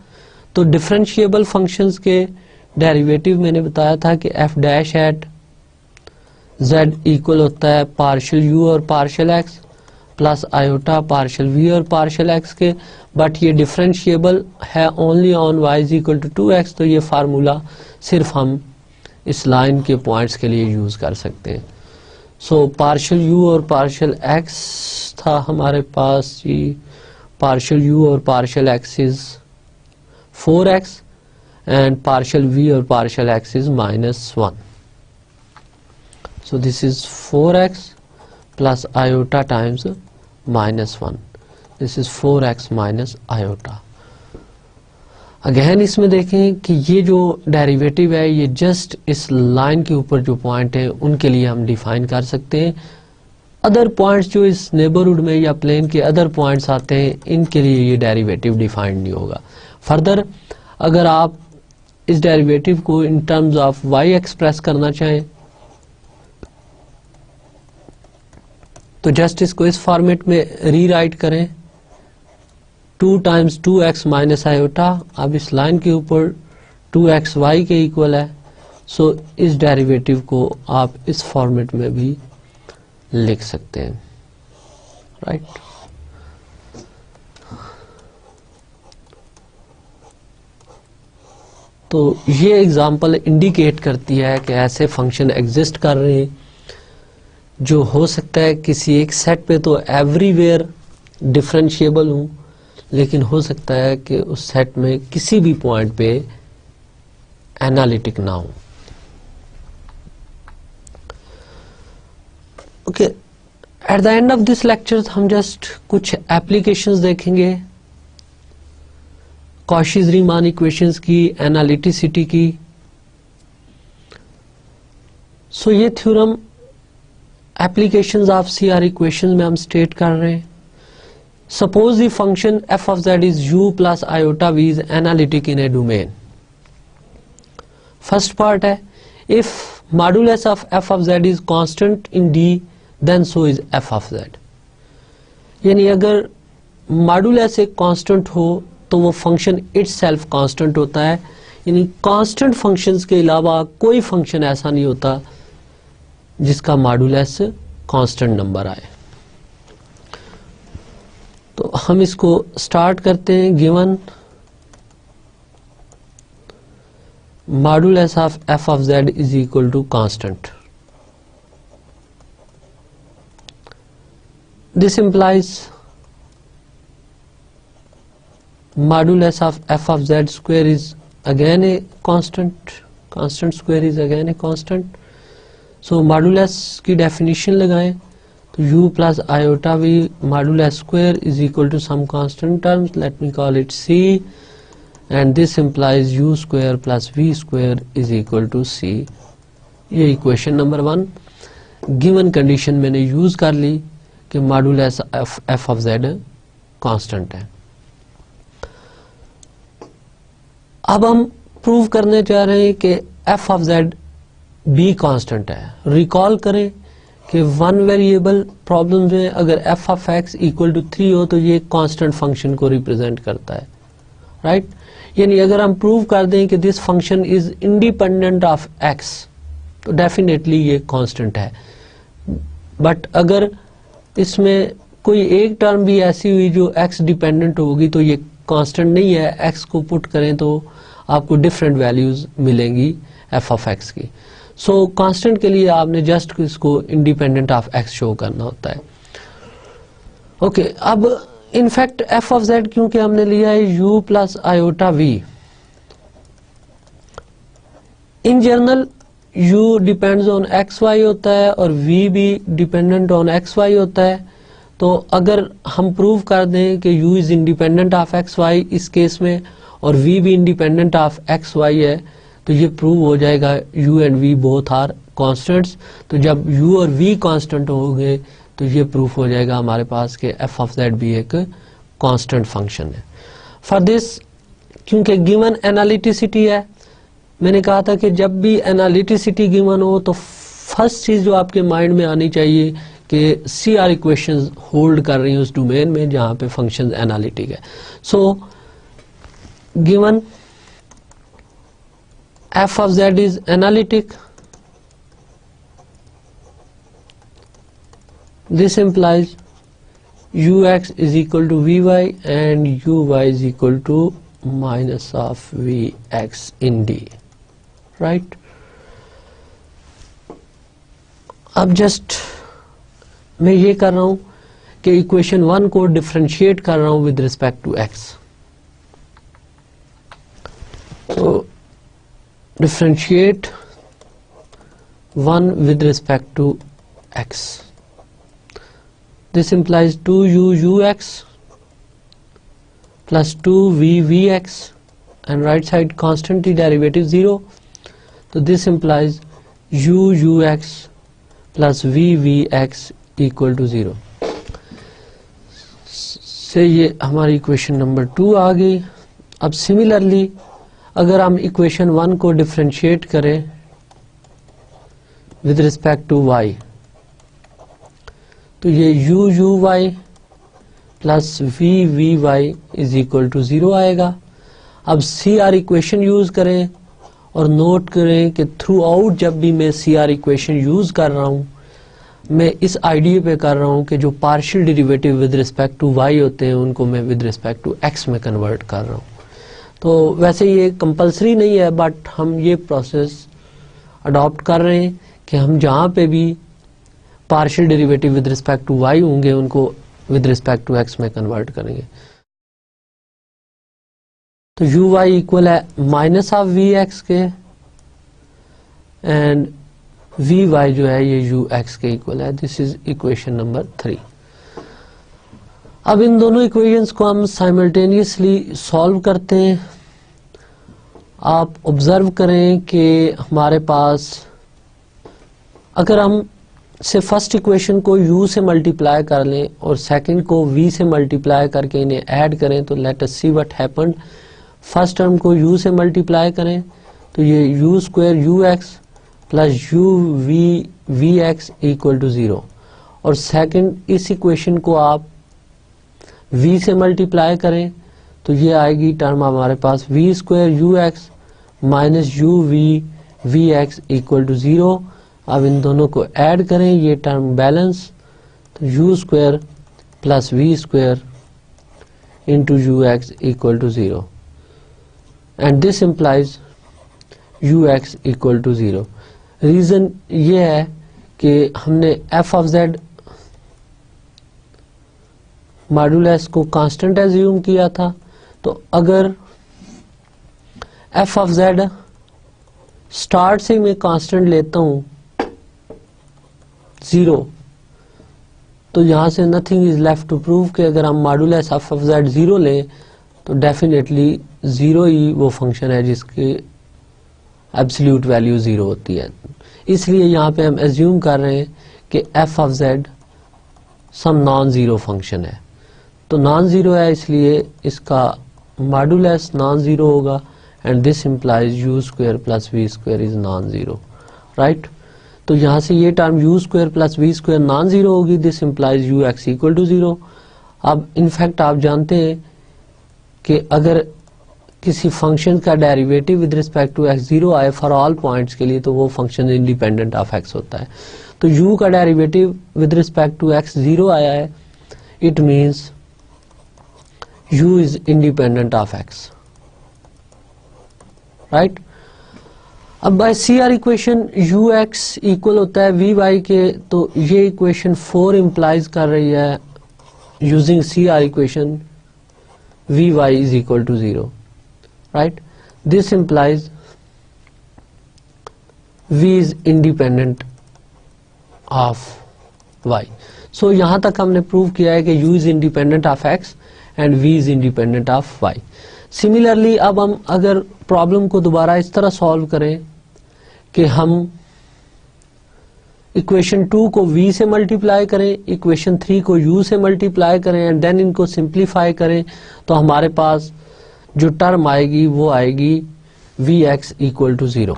[SPEAKER 1] तो डिफरेंशिएबल फंक्शंस के डेरिवेटिव मैंने बताया था कि f dash at z equal होता है पार्शियल u और partial x plus iota partial v और पार्शियल x के, बट ये डिफरेंशिएबल है only on y is equal to 2x. तो ये फार्मूला सिर्फ हम इस लाइन के पॉइंट्स के लिए यूज कर सकते हैं. सो पार्शियल u और पार्शियल x था हमारे पास, ये पार्शियल u और partial x is 4x and partial v or partial x is -1. So this is 4x plus iota times -1. This is 4x minus iota. Again इसमें देखें कि ये जो डेरिवेटिव है ये जस्ट इस लाइन के ऊपर जो पॉइंट है उनके लिए हम डिफाइन कर सकते हैं. अदर पॉइंट्स जो इस नेबरहुड में या प्लेन के अदर पॉइंट्स आते हैं इनके लिए ये डेरिवेटिव डिफाइन नहीं होगा. फर्दर अगर आप इस डेरिवेटिव को in terms of y express करना चाहें तो जस्ट इसको इस फॉर्मेट में रीराइट करें, 2 टाइम्स 2x माइनस आयोटा. अब इस लाइन के ऊपर 2x y के इक्वल है, सो इस डेरिवेटिव को आप इस फॉर्मेट में भी लिख सकते हैं. राइट तो ये एग्जांपल इंडिकेट करती है कि ऐसे फंक्शन एग्जिस्ट कर रहे हैं जो हो सकता है किसी एक सेट पे तो एवरीवेयर डिफरेंशिएबल हूं, लेकिन हो सकता है कि उस सेट में किसी भी पॉइंट पे एनालिटिक ना हो. Okay, at the end of this lecture हम जस्ट कुछ एप्लीकेशंस देखेंगे कॉशी-रीमान इक्वेशंस की, एनालिटिसिटी की. सो ये theorem applications of CR equations में हम स्टेट कर रहे हैं. Suppose the function f of z is u plus iota v is analytic in a domain. First part है if modulus of f of z is constant in D then so is f of z. यानी अगर modulus एक constant हो तो वो function itself constant होता है, यानी कांस्टेंट फंक्शंस के अलावा कोई फंक्शन ऐसा नहीं होता जिसका मॉडुलस कांस्टेंट नंबर आए। तो हम इसको स्टार्ट करते हैं। Given modulus of f of z is equal to constant. This implies modulus of f of z square is again a constant square is again a constant. So modulus की definition लगाएं तो u plus iota v modulus square is equal to some constant terms, let me call it c, and this implies u square plus v square is equal to c. ये equation number 1 given condition मैंने use कर ली कि modulus f of z constant है। अब हम prove करने चाह रहे हैं कि f ऑफ z भी कांस्टेंट है। रिकॉल करें कि वन वेरिएबल प्रॉब्लम में अगर f of x equal to 3 हो तो ये कांस्टेंट फंक्शन को रिप्रेजेंट करता है, राइट। यानी अगर हम प्रूव कर दें कि this function is independent of x तो डेफिनेटली ये कांस्टेंट है। बट अगर इसमें कोई एक टर्म भी ऐसी हुई जो x डिपेंडेंट होगी तो ये कांस्टेंट नहीं है। x को पुट करें तो आपको डिफरेंट वैल्यूज मिलेंगी f ऑफ x की। सो कांस्टेंट के लिए आपने जस्ट इसको इंडिपेंडेंट ऑफ x शो करना होता है। ओके, अब इनफैक्ट f ऑफ z क्योंकि हमने लिया है u plus iota v, in general u depends on x y होता है और v भी डिपेंडेंट ऑन एक्स वाई होता है। तो अगर हम प्रूव कर दें कि u is independent of x y इस केस में और v भी इंडिपेंडेंट ऑफ एक्स वाई है तो ये प्रूव हो जाएगा u and v both are constants. तो जब u और v कांस्टेंट होंगे तो ये प्रूफ हो जाएगा हमारे पास कि f ऑफ z भी एक कांस्टेंट फंक्शन है। फॉर दिस क्योंकि गिवन एनालिटिसिटी है, मैंने कहा था कि जब भी एनालिटिसिटी गिवन हो तो फर्स्ट चीज जो आपके माइंड में आनी चाहिए कि सी आर इक्वेशंस होल्ड कर रही हैं उस डोमेन में जहां पे फंक्शन एनालिटिक है। So given f of z is analytic, this implies ux is equal to vy and uy is equal to minus of vx in d, right। अब just मैं ये कर रहा हूं कि इक्वेशन 1 को डिफरेंशिएट कर रहा हूं विद रिस्पेक्ट टू x। तो differentiate 1 with respect to x. This implies 2u ux plus 2v vx and right side constant derivative 0. So this implies u ux plus v vx equal to 0. से ये हमारी equation number 2 आ गई। अब similarly अगर हम equation 1 को differentiate करें with respect to y तो ये u y plus v vy is equal to 0 आएगा। अब सी आर इक्वेशन यूज करें और नोट करें कि थ्रू आउट जब भी मैं सी आर इक्वेशन यूज कर रहा हूं मैं इस आइडिया पे कर रहा हूं कि जो partial derivative with respect to y होते हैं उनको मैं विद रिस्पेक्ट टू x में कन्वर्ट कर रहा हूं। तो वैसे ये कंपलसरी नहीं है बट हम ये प्रोसेस अडॉप्ट कर रहे हैं कि हम जहां पे भी partial derivative with respect to y होंगे उनको विद रिस्पेक्ट टू x में कन्वर्ट करेंगे। तो u y इक्वल है माइनस ऑफ वी एक्स के एंड वी वाई जो है ये u x के इक्वल है। This is equation number 3। अब इन दोनों इक्वेशंस को हम साइमल्टेनियसली सॉल्व करते हैं। आप ऑब्जर्व करें कि हमारे पास अगर हम से फर्स्ट इक्वेशन को u से मल्टीप्लाई कर लें और सेकंड को v से मल्टीप्लाई करके इन्हें ऐड करें तो let us see what happened. First term को u से मल्टीप्लाई करें तो ये u square ux plus u vx equal to 0 और सेकंड इस इक्वेशन को आप v से मल्टीप्लाई करें तो ये आएगी टर्म हमारे पास v square u x minus u v x equal to 0। अब इन दोनों को ऐड करें, ये टर्म बैलेंस, तो u square plus v square into u x equal to 0 and this implies u x equal to 0। Reason ये है कि हमने एफ ऑफ जेड मॉड्यूलस को कांस्टेंट एज्यूम किया था, तो अगर एफ ऑफ जेड स्टार्ट से मैं कांस्टेंट लेता हूं 0, तो यहां से nothing is left to prove कि अगर हम मॉड्यूलस एफ ऑफ जेड 0 लें तो डेफिनेटली 0 ही वो फंक्शन है जिसकी एब्सोल्यूट वैल्यू 0 होती है। इसलिए यहां पे हम एज्यूम कर रहे हैं कि f of z some non zero function है, तो नॉन जीरो है इसलिए इसका मॉड्यूलस नॉन जीरो होगा and this implies u square plus v square is non zero, right. तो यहां से ये term u square plus v square non zero होगी, this implies u x equal to 0। अब इनफैक्ट आप जानते हैं कि अगर किसी फंक्शन का derivative with respect to x 0 आए फॉर ऑल पॉइंट्स के लिए तो वो फंक्शन इंडिपेंडेंट ऑफ एक्स होता है। तो u का derivative with respect to x 0 आया है, it means u is independent of x, right. अब by CR equation ux equal होता है vy के, तो ये इक्वेशन 4 इंप्लाइज कर रही है using CR equation vy is equal to 0, right. This implies v is independent of y। So यहां तक हमने प्रूव किया है कि u is independent of x and v is independent of y। Similarly अब हम अगर प्रॉब्लम को दोबारा इस तरह सॉल्व करें कि हम इक्वेशन 2 को v से मल्टीप्लाई करें, इक्वेशन 3 को u से मल्टीप्लाई करें एंड देन इनको सिंप्लीफाई करें, तो हमारे पास जो टर्म आएगी वो आएगी vx equal to 0।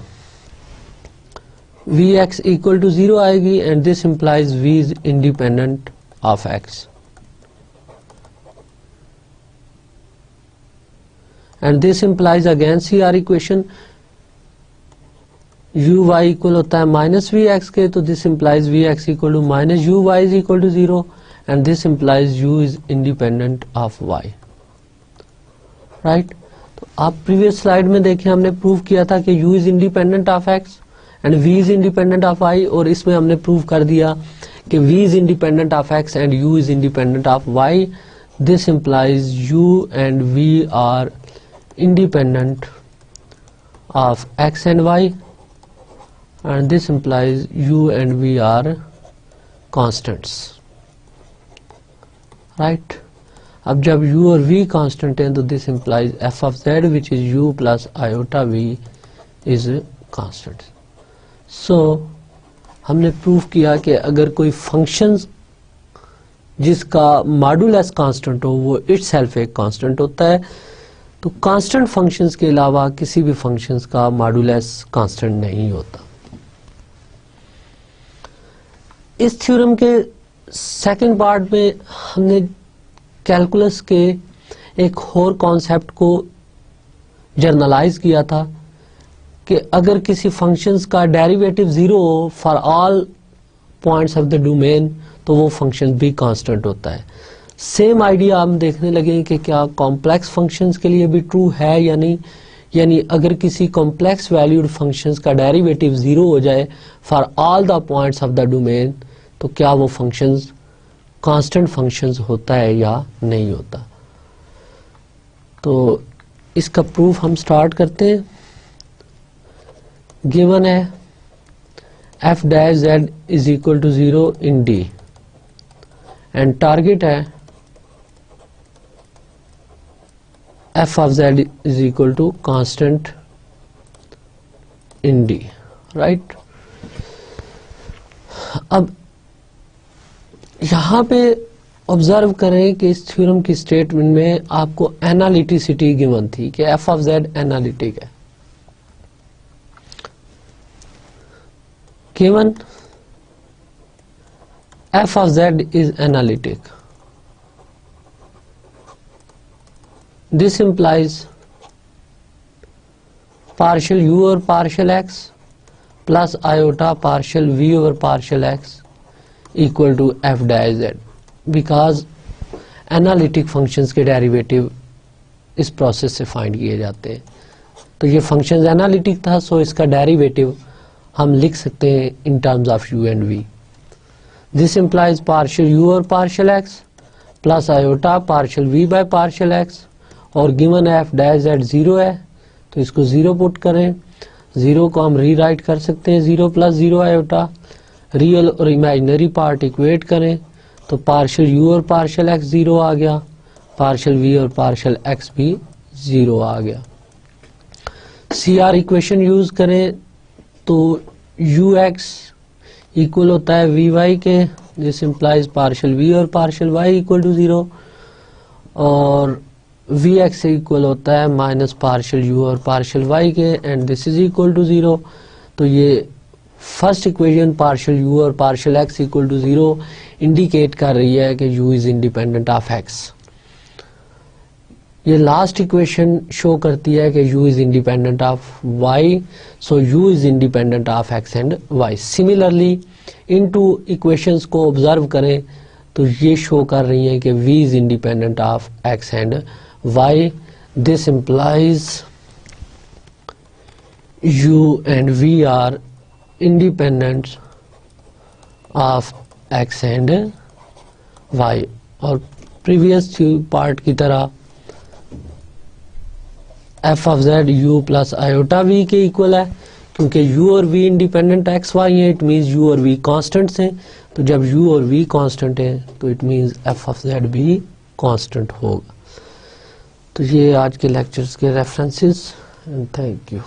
[SPEAKER 1] vx equal to 0 आएगी and this implies v is independent of x and this implies again CR equation uy equal होता है माइनस वी एक्स के, तो this implies vx equal to minus uy is equal to 0 and this implies u is independent of y, right. तो आप previous slide में देखें हमने prove किया था कि u is independent of x and v is independent of y, और इसमें हमने प्रूव कर दिया कि v is independent of x and u is independent of y। This implies u and v are independent of x and y and this implies u and v are constants, right। अब जब u और v constant हैं तो this implies f of z which is u plus iota v is constant। so हमने proof किया कि अगर कोई फंक्शंस जिसका मॉड्यूलस कांस्टेंट हो वो इटसेल्फ एक कांस्टेंट होता है, तो कांस्टेंट फंक्शंस के अलावा किसी भी फंक्शंस का मॉड्यूलस कांस्टेंट नहीं होता। इस थ्योरम के सेकंड पार्ट में हमने कैलकुलस के एक और कॉन्सेप्ट को जर्नलाइज किया था कि अगर किसी फंक्शंस का डेरिवेटिव 0 हो for all points of the domain तो वो फंक्शन भी कांस्टेंट होता है। सेम आइडिया हम देखने लगे कि क्या कॉम्प्लेक्स फंक्शंस के लिए भी ट्रू है या नहीं, यानी अगर किसी कॉम्प्लेक्स वैल्यूड फंक्शंस का डेरिवेटिव 0 हो जाए for all the points of the domain तो क्या वो फंक्शंस कांस्टेंट फंक्शंस होता है या नहीं होता। तो इसका प्रूफ हम स्टार्ट करते हैं। गिवन है f dash z is equal to 0 in D and target है f of z is equal to constant in D, right। अब यहां पे ऑब्जर्व करें कि इस थ्योरम की स्टेटमेंट में आपको एनालिटिसिटी गिवन थी कि f of z एनालिटिक है। Given f of z is analytic दिस इम्प्लाइज पार्शियल u और partial x plus iota partial v और partial x equal to f dash z, because analytic functions के derivative इस process से find किए जाते हैं। तो ये फंक्शन एनालिटिक था, सो इसका डेरिवेटिव हम लिख सकते हैं in terms of u and v। This implies partial u और partial x plus iota partial v bye partial x, और गिवन एफ डैश जेड 0 है तो इसको 0 पुट करें। 0 को हम री राइट कर सकते हैं 0 प्लस 0 आयोटा, रियल और इमेजिनरी पार्ट इक्वेट करें तो पार्शियल u और पार्शियल x 0 आ गया, पार्शियल v और पार्शियल x भी 0 आ गया। CR इक्वेशन यूज करें तो ux इक्वल होता है vy के, दिस इम्प्लाइज पार्शियल v और पार्शियल y इक्वल टू 0, और vx इक्वल होता है माइनस पार्शियल u और पार्शियल y के, and this is equal to 0। तो ये फर्स्ट इक्वेशन पार्शियल u और partial x equal to 0 indicate कर रही है कि u is independent of x। ये लास्ट इक्वेशन शो करती है कि u is independent of y, so u is independent of x and y। Similarly इन टू इक्वेशंस को ऑब्जर्व करें तो ये शो कर रही हैं कि v is independent of x and y। This implies u and v are independent of x and y, और प्रीवियस पार्ट की तरह f of z u plus iota v के इक्वल है, क्योंकि u और v इंडिपेंडेंट x y है, it means u और v constants हैं। तो जब u और v कांस्टेंट है तो it means F of Z भी कांस्टेंट होगा। तो ये आज के लेक्चर्स के रेफरेंसेस, एंड थैंक यू।